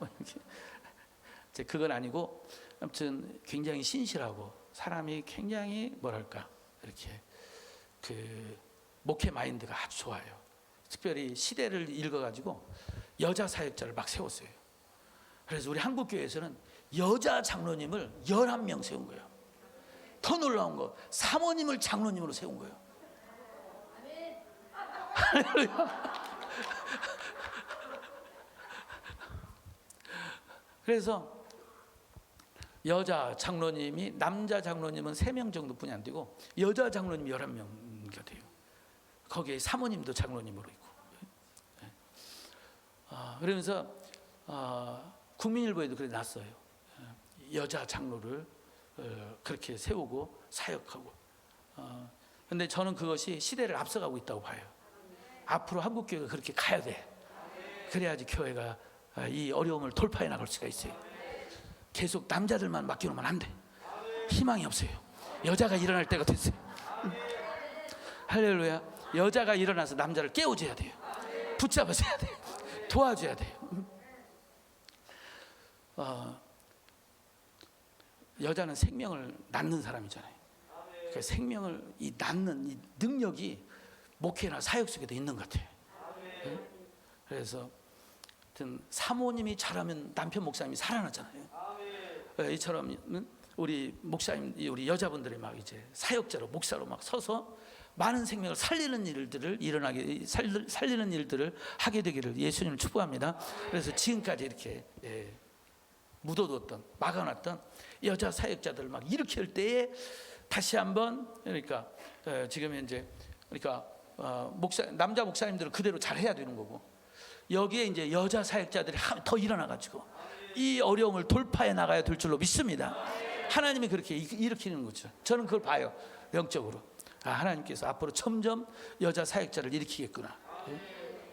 이제 그건 아니고 아무튼 굉장히 신실하고 사람이 굉장히 뭐랄까 이렇게 그 목회 마인드가 아주 좋아요. 특별히 시대를 읽어가지고 여자 사역자를 막 세웠어요. 그래서 우리 한국교회에서는 여자 장로님을 11명 세운 거예요. 더 놀라운 거 사모님을 장로님으로 세운 거예요. 그래서 여자 장로님이 남자 장로님은 3명 정도뿐이 안 되고 여자 장로님이 11명가 돼요. 거기에 사모님도 장로님으로 있고. 그러면서 국민일보에도 그래 났어요. 여자 장로를 그렇게 세우고 사역하고. 그런데 저는 그것이 시대를 앞서가고 있다고 봐요. 앞으로 한국교회가 그렇게 가야 돼. 그래야지 교회가 이 어려움을 돌파해 나갈 수가 있어요. 계속 남자들만 맡겨놓으면 안 돼. 희망이 없어요. 여자가 일어날 때가 됐어요. 할렐루야. 여자가 일어나서 남자를 깨워줘야 돼요. 붙잡아줘야 돼요. 도와줘야 돼요. 여자는 생명을 낳는 사람이잖아요. 그 생명을 낳는 이 능력이 목회나 사역 속에도 있는 것 같아요. 그래서 사모님이 잘하면 남편 목사님이 살아나잖아요. 이처럼 우리 목사님, 우리 여자분들이 막 이제 사역자로 목사로 막 서서 많은 생명을 살리는 일들을 살리는 일들을 하게 되기를 예수님을 축복합니다. 그래서 지금까지 이렇게 묻어뒀던, 막아놨던 여자 사역자들을 막 일으킬 때에 다시 한번, 그러니까 지금 현재 그러니까 남자 목사님들은 그대로 잘 해야 되는 거고, 여기에 이제 여자 사역자들이 더 일어나가지고 이 어려움을 돌파해 나가야 될 줄로 믿습니다. 하나님이 그렇게 일으키는 거죠. 저는 그걸 봐요. 영적으로. 하나님께서 앞으로 점점 여자 사역자를 일으키겠구나.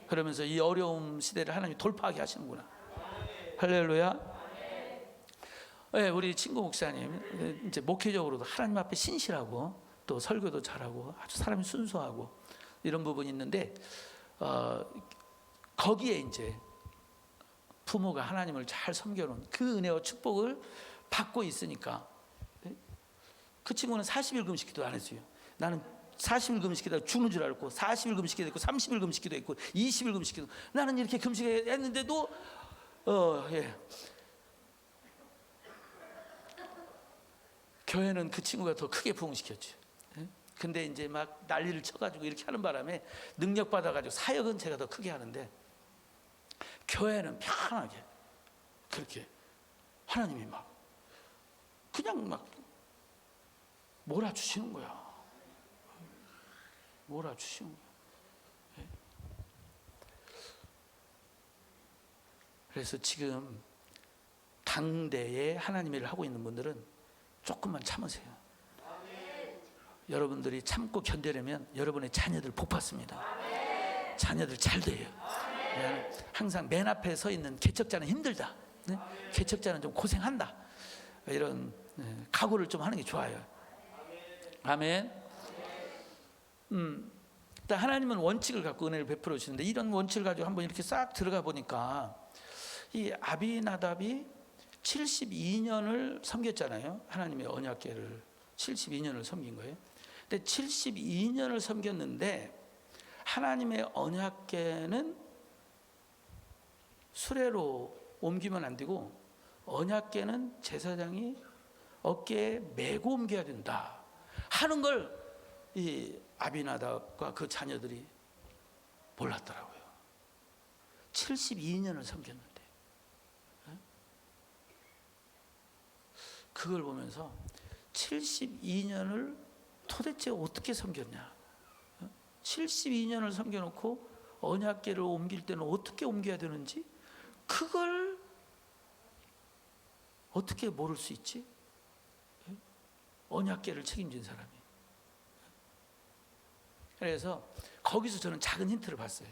그러면서 이 어려움 시대를 하나님이 돌파하게 하시는구나. 할렐루야. 우리 친구 목사님 이제 목회적으로도 하나님 앞에 신실하고 또 설교도 잘하고 아주 사람이 순수하고 이런 부분이 있는데, 거기에 이제 부모가 하나님을 잘 섬겨놓은 그 은혜와 축복을 받고 있으니까, 그 친구는 40일 금식 기도 안 했어요. 나는 40일 금식 기도 죽는 줄 알고 40일 금식 기도 했고 30일 금식 기도 했고 20일 금식 기도, 나는 이렇게 금식했는데도 교회는 그 친구가 더 크게 부흥시켰죠. 근데 이제 막 난리를 쳐가지고 이렇게 하는 바람에 능력 받아가지고 사역은 제가 더 크게 하는데, 교회는 편하게 그렇게 하나님이 막 그냥 막 몰아주시는 거야. 몰아주시는 거야. 그래서 지금 당대에 하나님 일을 하고 있는 분들은 조금만 참으세요. 여러분들이 참고 견뎌내면 여러분의 자녀들 복 받습니다. 자녀들 잘 돼요. 항상 맨 앞에 서 있는 개척자는 힘들다. 개척자는 좀 고생한다. 이런 각오를 좀 하는 게 좋아요. 아멘. 일단 하나님은 원칙을 갖고 은혜를 베풀어 주시는데, 이런 원칙을 가지고 한번 이렇게 싹 들어가 보니까 이 아비나답이 72년을 섬겼잖아요. 하나님의 언약궤를 72년을 섬긴 거예요. 근데 72년을 섬겼는데 하나님의 언약궤는 수레로 옮기면 안 되고, 언약궤는 제사장이 어깨에 메고 옮겨야 된다 하는 걸 이 아비나답과 그 자녀들이 몰랐더라고요. 72년을 섬겼는데. 그걸 보면서 72년을 도대체 어떻게 섬겼냐, 72년을 섬겨놓고 언약궤를 옮길 때는 어떻게 옮겨야 되는지, 그걸 어떻게 모를 수 있지? 언약궤를 책임진 사람이. 그래서 거기서 저는 작은 힌트를 봤어요.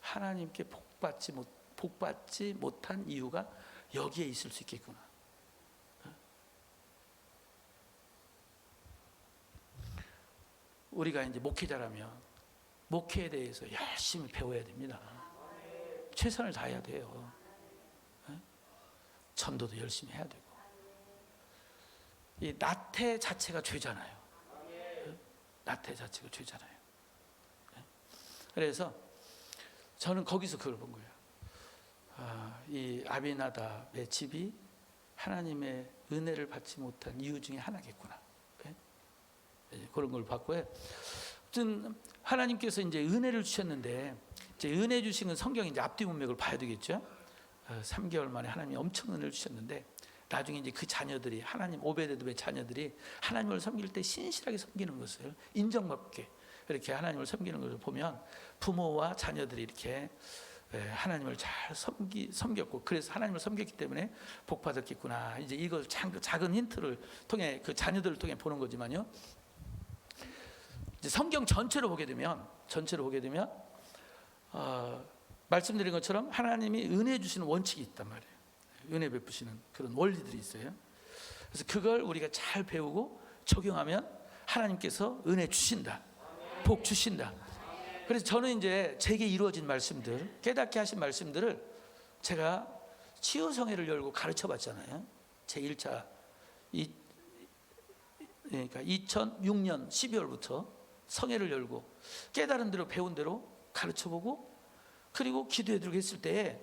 하나님께 복받지 못한 이유가 여기에 있을 수 있겠구나. 우리가 이제 목회자라면 목회에 대해서 열심히 배워야 됩니다. 최선을 다해야 돼요. 전도도 열심히 해야 되고. 이 나태 자체가 죄잖아요. 나태 자체가 죄잖아요. 그래서 저는 거기서 그걸 본 거예요. 이 아비나답의 집이 하나님의 은혜를 받지 못한 이유 중에 하나겠구나. 그런 걸 봤고요. 아무튼 하나님께서 이제 은혜를 주셨는데, 이제 은혜 주신 건 성경 이제 앞뒤 문맥을 봐야 되겠죠. 3개월 만에 하나님이 엄청 은혜를 주셨는데, 나중에 이제 그 자녀들이, 하나님 오베데돔의 자녀들이 하나님을 섬길 때 신실하게 섬기는 것을 인정받게 이렇게 하나님을 섬기는 것을 보면, 부모와 자녀들이 이렇게 하나님을 잘 섬겼고, 그래서 하나님을 섬겼기 때문에 복 받았겠구나. 이제 이걸 작은 힌트를 통해, 그 자녀들을 통해 보는 거지만요. 이제 성경 전체로 보게 되면 전체를 보게 되면 말씀드린 것처럼 하나님이 은혜 주시는 원칙이 있단 말이에요. 은혜 베푸시는 그런 원리들이 있어요. 그래서 그걸 우리가 잘 배우고 적용하면 하나님께서 은혜 주신다, 복 주신다. 그래서 저는 이제 제게 이루어진 말씀들, 깨닫게 하신 말씀들을 제가 치유성회를 열고 가르쳐 봤잖아요. 제 1차 그러니까 2006년 12월부터 성회를 열고 깨달은 대로 배운 대로 가르쳐 보고, 그리고 기도해 드리고 했을 때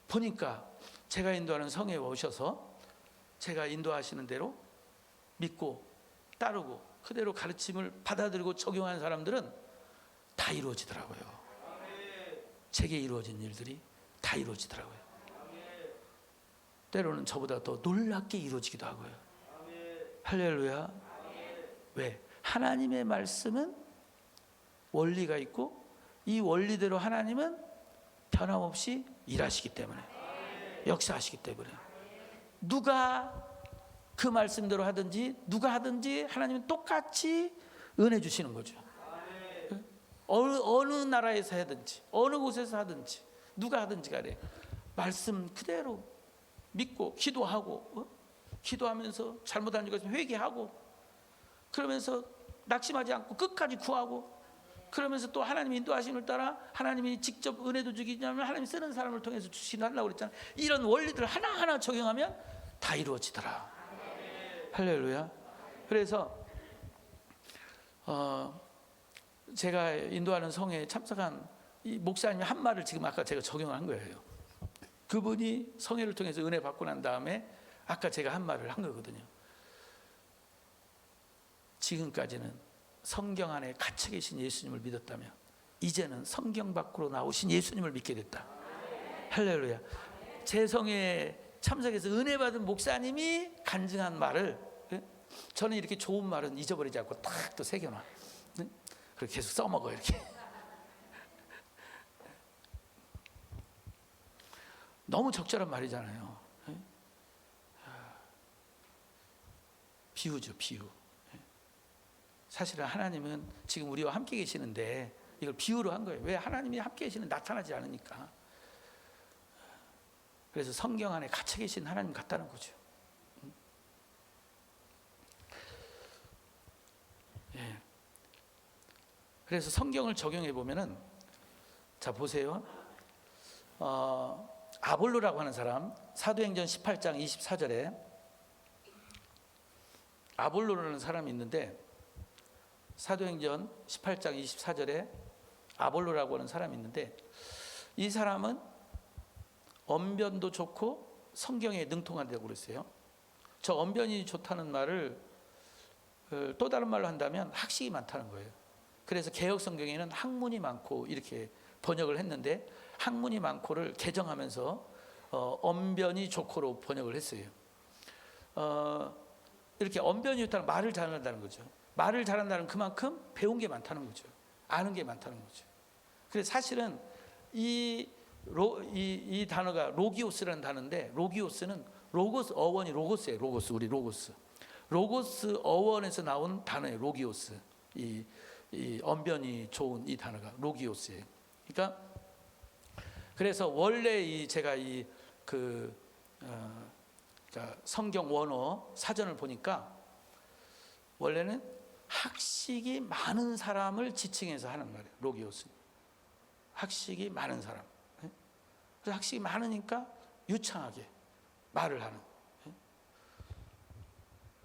보니까 제가 인도하는 성회에 오셔서 제가 인도하시는 대로 믿고 따르고 그대로 가르침을 받아들이고 적용하는 사람들은 다 이루어지더라고요. 제게 이루어진 일들이 다 이루어지더라고요. 때로는 저보다 더 놀랍게 이루어지기도 하고요. 할렐루야. 왜? 하나님의 말씀은 원리가 있고 이 원리대로 하나님은 변함없이 일하시기 때문에, 역사하시기 때문에, 누가 그 말씀대로 하든지 누가 하든지 하나님은 똑같이 은혜 주시는 거죠. 어느 나라에서 하든지 어느 곳에서 하든지 누가 하든지 간에 말씀 그대로 믿고 기도하고, 기도하면서 잘못한 일 있으면 회개하고, 그러면서 낙심하지 않고 끝까지 구하고, 그러면서 또 하나님 인도하심을 따라 하나님이 직접 은혜도 주기냐면 하나님이 쓰는 사람을 통해서 주시려고 그랬잖아요. 이런 원리들을 하나하나 적용하면 다 이루어지더라. 할렐루야. 그래서 제가 인도하는 성회에 참석한 이 목사님이 한 말을 지금 아까 제가 적용한 거예요. 그분이 성회를 통해서 은혜 받고 난 다음에 아까 제가 한 말을 한 거거든요. 지금까지는 성경 안에 갇혀 계신 예수님을 믿었다면 이제는 성경 밖으로 나오신 예수님을 믿게 됐다. 할렐루야. 제 성회에 참석해서 은혜 받은 목사님이 간증한 말을, 저는 이렇게 좋은 말은 잊어버리지 않고 탁 또 새겨놔. 그렇게 계속 써먹어 이렇게. 너무 적절한 말이잖아요. 비유죠, 비유. 사실은 하나님은 지금 우리와 함께 계시는데 이걸 비유로 한 거예요. 왜? 하나님이 함께 계시는 나타나지 않으니까. 그래서 성경 안에 갇혀 계신 하나님 같다는 거죠. 예. 그래서 성경을 적용해 보면은, 자 보세요. 아볼로라고 하는 사람, 사도행전 18장 24절에 아볼로라는 사람이 있는데, 사도행전 18장 24절에 아볼로라고 하는 사람이 있는데, 이 사람은 언변도 좋고 성경에 능통하다고 그랬어요. 저 언변이 좋다는 말을 또 다른 말로 한다면 학식이 많다는 거예요. 그래서 개역 성경에는 학문이 많고 이렇게 번역을 했는데, 학문이 많고를 개정하면서 언변이 좋고로 번역을 했어요. 이렇게 언변이 좋다는 말을 잘한다는 거죠. 말을 잘한다는 그만큼 배운 게 많다는 거죠. 아는 게 많다는 거죠. 그래서 사실은 이 단어가 로기오스라는 단어인데, 로기오스는 로고스 어원이 로고스예요. 로고스, 우리 로고스. 로고스 어원에서 나온 단어예요. 로기오스. 이 언변이 좋은 이 단어가 로기오스예요. 그러니까 그래서 원래 제가 성경 원어 사전을 보니까 원래는 학식이 많은 사람을 지칭해서 하는 말이에요. 로기오스. 학식이 많은 사람. 그래서 학식이 많으니까 유창하게 말을 하는.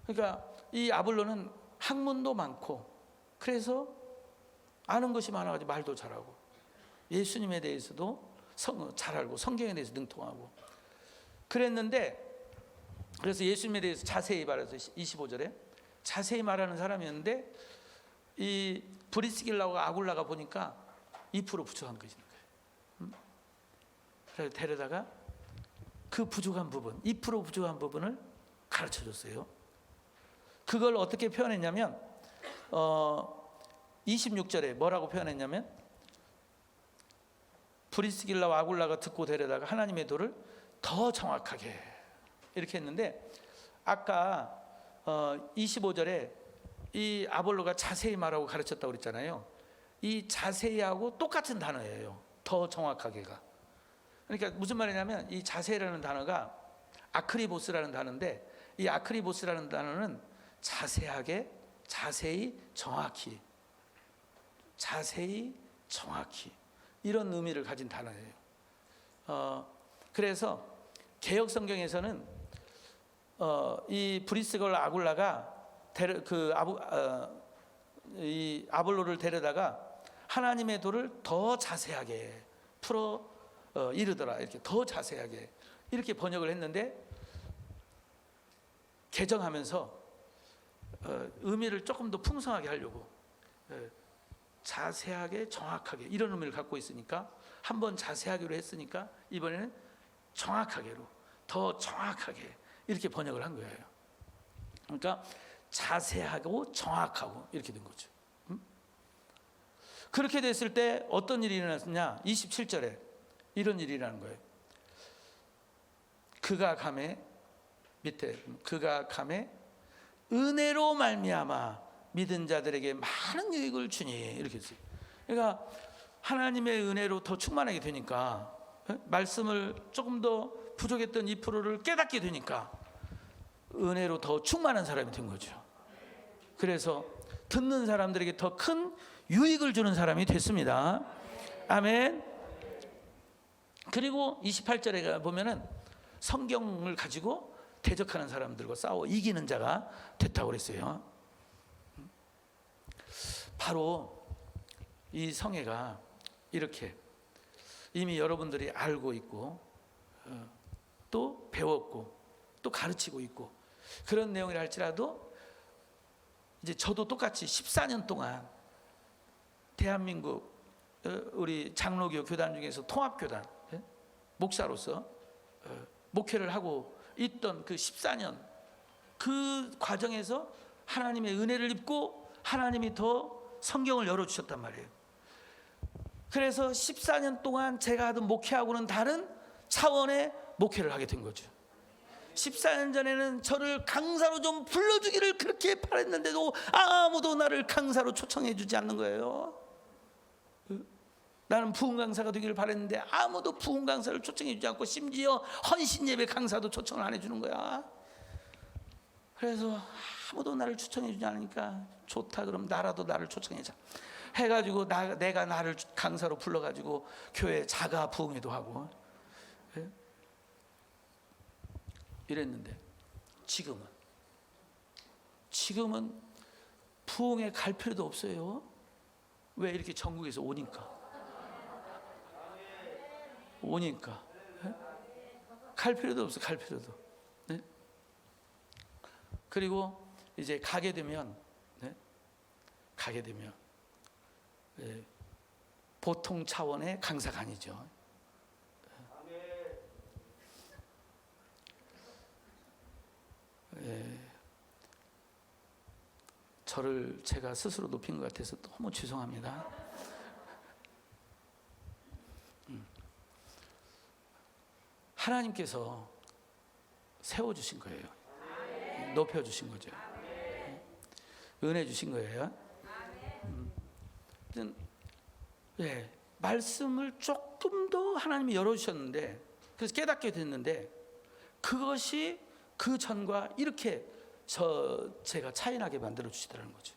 그러니까 이 아볼로는 학문도 많고 그래서 아는 것이 많아가지고 말도 잘하고 예수님에 대해서도 잘 알고 성경에 대해서 능통하고 그랬는데, 그래서 예수님에 대해서 자세히 말해서 25절에 자세히 말하는 사람이었는데, 이 브리스길라와 아굴라가 보니까 2% 부족한 것인 거예요. 그래서 데려다가 그 부족한 부분, 2% 부족한 부분을 가르쳐 줬어요. 그걸 어떻게 표현했냐면 26절에 뭐라고 표현했냐면, 브리스길라와 아굴라가 듣고 데려다가 하나님의 도를 더 정확하게 이렇게 했는데, 아까 25절에 이 아볼로가 자세히 말하고 가르쳤다고 그랬잖아요. 이 자세히하고 똑같은 단어예요. 더 정확하게가. 그러니까 무슨 말이냐면 이 자세히라는 단어가 아크리보스라는 단어인데, 이 아크리보스라는 단어는 자세하게, 자세히, 정확히, 자세히, 정확히 이런 의미를 가진 단어예요. 그래서 개역 성경에서는 이 브리스걸 아굴라가 이 아볼로를 데려다가 하나님의 도를 더 자세하게 풀어 이르더라, 이렇게 더 자세하게 이렇게 번역을 했는데, 개정하면서 의미를 조금 더 풍성하게 하려고 자세하게, 정확하게 이런 의미를 갖고 있으니까, 한번 자세하게로 했으니까 이번에는 정확하게로, 더 정확하게 이렇게 번역을 한 거예요. 그러니까 자세하고 정확하고 이렇게 된 거죠. 그렇게 됐을 때 어떤 일이 일어났냐? 27절에 이런 일이 일어나는 거예요. 그가 감에, 밑에 그가 감에 은혜로 말미암아 믿은 자들에게 많은 유익을 주니, 이렇게 했어요. 그러니까 하나님의 은혜로 더 충만하게 되니까, 말씀을 조금 더 부족했던 2%를 깨닫게 되니까 은혜로 더 충만한 사람이 된 거죠. 그래서 듣는 사람들에게 더 큰 유익을 주는 사람이 됐습니다. 아멘. 그리고 28절에 보면은 성경을 가지고 대적하는 사람들과 싸워 이기는 자가 됐다고 그랬어요. 바로 이 성회가 이렇게 이미 여러분들이 알고 있고 또 배웠고 또 가르치고 있고 그런 내용이라 할지라도, 이제 저도 똑같이 14년 동안 대한민국 우리 장로교 교단 중에서 통합교단 목사로서 목회를 하고 있던 그 14년, 그 과정에서 하나님의 은혜를 입고 하나님이 더 성경을 열어주셨단 말이에요. 그래서 14년 동안 제가 하던 목회하고는 다른 차원의 목회를 하게 된 거죠. 14년 전에는 저를 강사로 좀 불러주기를 그렇게 바랬는데도 아무도 나를 강사로 초청해 주지 않는 거예요. 나는 부흥 강사가 되기를 바랬는데 아무도 부흥 강사를 초청해 주지 않고, 심지어 헌신 예배 강사도 초청을 안 해주는 거야. 그래서 아무도 나를 초청해 주지 않으니까 좋다, 그럼 나라도 나를 초청해자 해가지고 내가 나를 강사로 불러가지고 교회 자가 부흥회도 하고 이랬는데, 지금은 부흥회 갈 필요도 없어요. 왜? 이렇게 전국에서 오니까 갈 필요도 없어, 갈 필요도. 네? 그리고 이제 가게 되면 보통 차원의 강사가 아니죠. 저를 제가 스스로 높인 것 같아서 너무 죄송합니다. 하나님께서 세워주신 거예요. 높여주신 거죠. 은혜 주신 거예요. 말씀을 조금 더 하나님이 열어주셨는데, 그래서 깨닫게 됐는데, 그것이 그 전과 이렇게 제가 차이나게 만들어 주시더라는 거죠.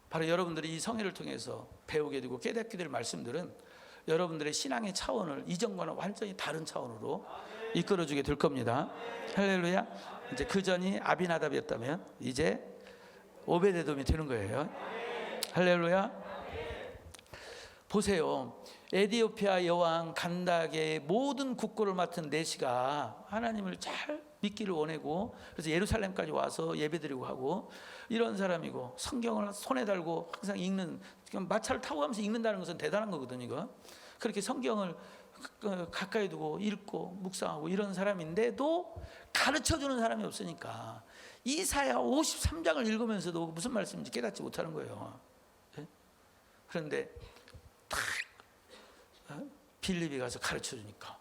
바로 여러분들이 이 성회를 통해서 배우게 되고 깨닫게 될 말씀들은 여러분들의 신앙의 차원을 이전과는 완전히 다른 차원으로 이끌어주게 될 겁니다. 할렐루야. 이제 그 전이 아비나답이었다면 이제 오베데돔이 되는 거예요. 할렐루야. 보세요. 에디오피아 여왕 간다게의 모든 국고를 맡은 내시가 하나님을 잘 믿기를 원하고, 그래서 예루살렘까지 와서 예배드리고 하고 이런 사람이고, 성경을 손에 달고 항상 읽는, 마차를 타고 가면서 읽는다는 것은 대단한 거거든요. 이거 그렇게 성경을 가까이 두고 읽고 묵상하고 이런 사람인데도 가르쳐주는 사람이 없으니까 이사야 53장을 읽으면서도 무슨 말씀인지 깨닫지 못하는 거예요. 그런데 딱 빌립이 가서 가르쳐주니까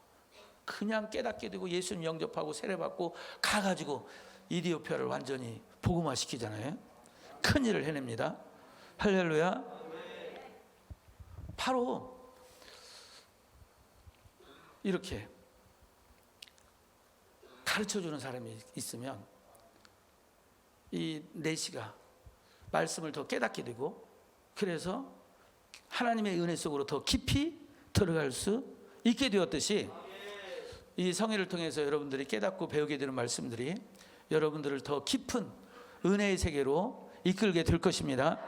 그냥 깨닫게 되고 예수님 영접하고 세례받고 가가지고 이디오피아를 완전히 복음화 시키잖아요. 큰일을 해냅니다. 할렐루야. 바로 이렇게 가르쳐주는 사람이 있으면 이 내시가 말씀을 더 깨닫게 되고, 그래서 하나님의 은혜 속으로 더 깊이 들어갈 수 있게 되었듯이, 이 성회를 통해서 여러분들이 깨닫고 배우게 되는 말씀들이 여러분들을 더 깊은 은혜의 세계로 이끌게 될 것입니다.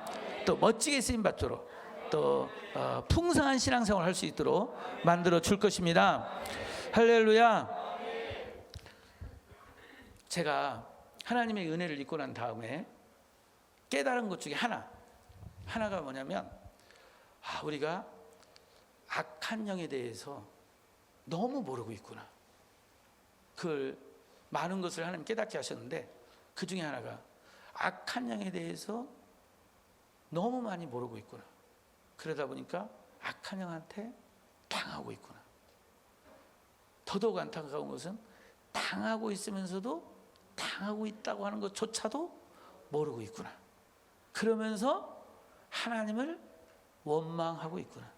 또 멋지게 쓰임 받도록, 또 풍성한 신앙생활을 할 수 있도록 만들어 줄 것입니다. 할렐루야. 제가 하나님의 은혜를 입고 난 다음에 깨달은 것 중에 하나가 뭐냐면, 우리가 악한 영에 대해서 너무 모르고 있구나. 그 많은 것을 하나님 깨닫게 하셨는데, 그 중에 하나가 악한 영에 대해서 너무 많이 모르고 있구나. 그러다 보니까 악한 영한테 당하고 있구나. 더더욱 안타까운 것은 당하고 있으면서도 당하고 있다고 하는 것조차도 모르고 있구나. 그러면서 하나님을 원망하고 있구나.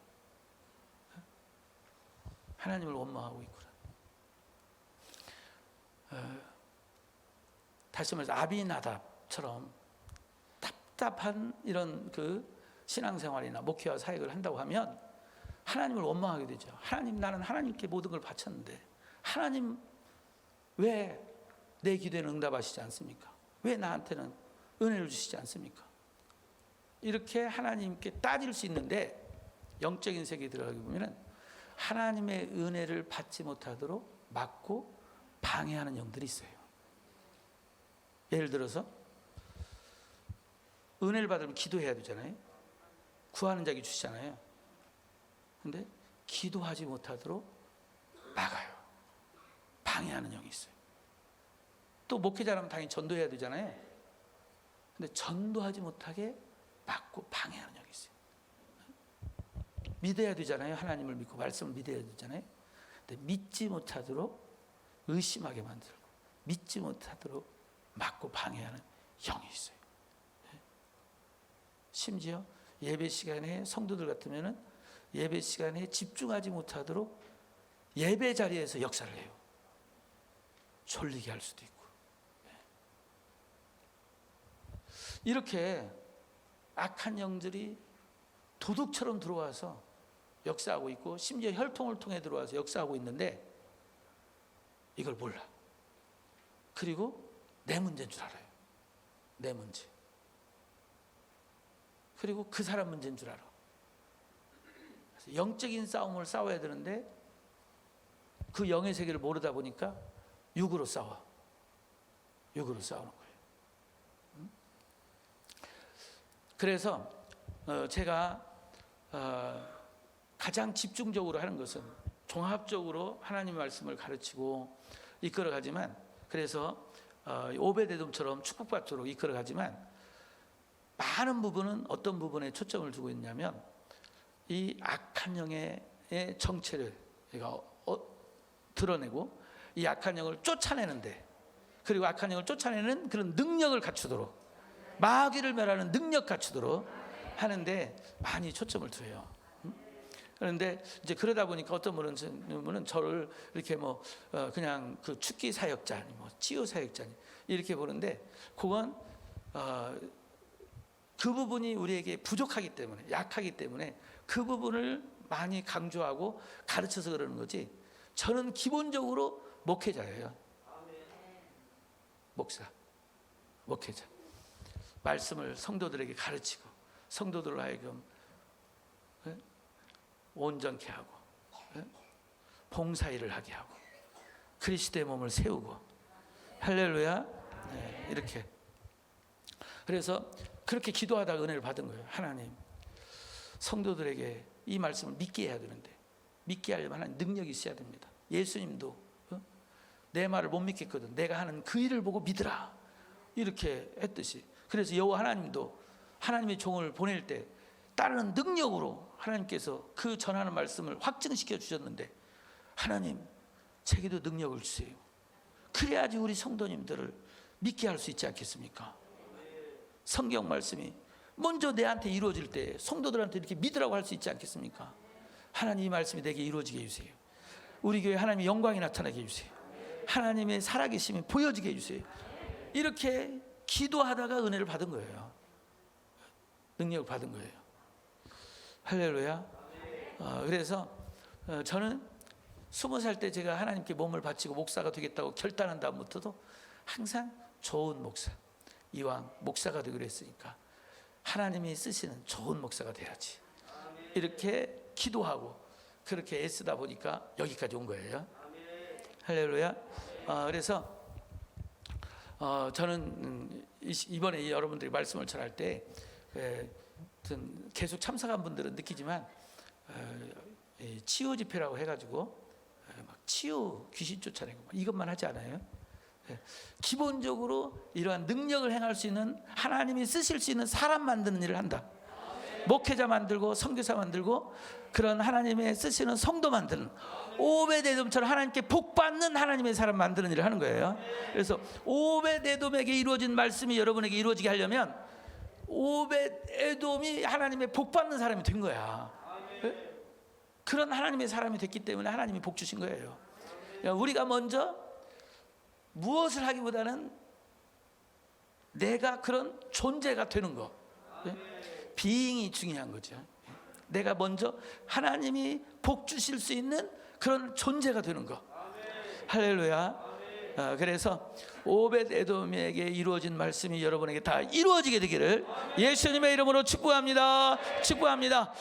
하나님을 원망하고 있구나. 다시 말해서 아비나답처럼 답답한 이런 그 신앙생활이나 목회와 사역을 한다고 하면 하나님을 원망하게 되죠. 하나님, 나는 하나님께 모든 걸 바쳤는데 하나님 왜 내 기도에는 응답하시지 않습니까? 왜 나한테는 은혜를 주시지 않습니까? 이렇게 하나님께 따질 수 있는데, 영적인 세계에 들어가게 보면 하나님의 은혜를 받지 못하도록 막고 방해하는 영들이 있어요. 예를 들어서 은혜를 받으면 기도해야 되잖아요. 구하는 자에게 주시잖아요. 근데 기도하지 못하도록 막아요. 방해하는 영이 있어요. 또 목회자라면 당연히 전도해야 되잖아요. 근데 전도하지 못하게 막고 방해하는 영이 있어요. 믿어야 되잖아요. 하나님을 믿고 말씀을 믿어야 되잖아요. 근데 믿지 못하도록 의심하게 만들고, 믿지 못하도록 막고 방해하는 영이 있어요. 심지어 예배 시간에 성도들 같으면은 예배 시간에 집중하지 못하도록 예배 자리에서 역사를 해요. 졸리게 할 수도 있고. 이렇게 악한 영들이 도둑처럼 들어와서 역사하고 있고, 심지어 혈통을 통해 들어와서 역사하고 있는데 이걸 몰라. 그리고 내 문제인 줄 알아요. 내 문제. 그리고 그 사람 문제인 줄 알아. 그래서 영적인 싸움을 싸워야 되는데 그 영의 세계를 모르다 보니까 육으로 싸워. 육으로 싸우는 거예요. 그래서 제가 가장 집중적으로 하는 것은 종합적으로 하나님 말씀을 가르치고 이끌어가지만, 그래서 오베데돔처럼 축복받도록 이끌어가지만, 많은 부분은 어떤 부분에 초점을 두고 있냐면 이 악한 영의 정체를 제가 드러내고 이 악한 영을 쫓아내는데, 그리고 악한 영을 쫓아내는 그런 능력을 갖추도록, 마귀를 멸하는 능력 갖추도록 하는데 많이 초점을 두어요. 그런데 이제 그러다 보니까 어떤 분은 저를 이렇게 그냥 그 축기 사역자니 치유 사역자니 이렇게 보는데, 그건 그 부분이 우리에게 부족하기 때문에, 약하기 때문에 그 부분을 많이 강조하고 가르쳐서 그러는 거지, 저는 기본적으로 목회자예요. 목회자. 말씀을 성도들에게 가르치고 성도들로 하여금 온전케 하고 봉사일을 하게 하고 그리스도의 몸을 세우고, 할렐루야. 이렇게. 그래서 그렇게 기도하다가 은혜를 받은 거예요. 하나님, 성도들에게 이 말씀을 믿게 해야 되는데, 믿게 하려면 하나님 능력이 있어야 됩니다. 예수님도 내 말을 못 믿겠거든, 내가 하는 그 일을 보고 믿으라, 이렇게 했듯이, 그래서 여호와 하나님도 하나님의 종을 보낼 때 따르는 능력으로 하나님께서 그 전하는 말씀을 확증시켜 주셨는데, 하나님 제게도 능력을 주세요. 그래야지 우리 성도님들을 믿게 할 수 있지 않겠습니까? 성경 말씀이 먼저 내한테 이루어질 때 성도들한테 이렇게 믿으라고 할 수 있지 않겠습니까? 하나님 이 말씀이 내게 이루어지게 해주세요. 우리 교회 하나님의 영광이 나타나게 해주세요. 하나님의 살아계심이 보여지게 해주세요. 이렇게 기도하다가 은혜를 받은 거예요. 능력을 받은 거예요. 할렐루야. 그래서 저는 20살 때 제가 하나님께 몸을 바치고 목사가 되겠다고 결단한 다음부터도 항상 좋은 목사, 이왕 목사가 되기로 했으니까 하나님이 쓰시는 좋은 목사가 돼야지, 이렇게 기도하고 그렇게 애쓰다 보니까 여기까지 온 거예요. 할렐루야. 그래서 저는 이번에 여러분들이 말씀을 전할 때 계속 참석한 분들은 느끼지만 치유 집회라고 해가지고 막 치유, 귀신 쫓아내고 이것만 하지 않아요. 기본적으로 이러한 능력을 행할 수 있는, 하나님이 쓰실 수 있는 사람 만드는 일을 한다. 목회자 만들고 선교사 만들고 그런 하나님의 쓰시는 성도 만드는, 오베데돔처럼 하나님께 복받는 하나님의 사람 만드는 일을 하는 거예요. 그래서 오베데돔에게 이루어진 말씀이 여러분에게 이루어지게 하려면 오베데돔이 하나님의 복받는 사람이 된 거야. 그런 하나님의 사람이 됐기 때문에 하나님이 복 주신 거예요. 우리가 먼저 무엇을 하기보다는 내가 그런 존재가 되는 거, 비잉이 중요한 거죠. 내가 먼저 하나님이 복 주실 수 있는 그런 존재가 되는 거. 할렐루야. 그래서 오벳에돔에게 이루어진 말씀이 여러분에게 다 이루어지게 되기를 예수님의 이름으로 축복합니다. 축복합니다.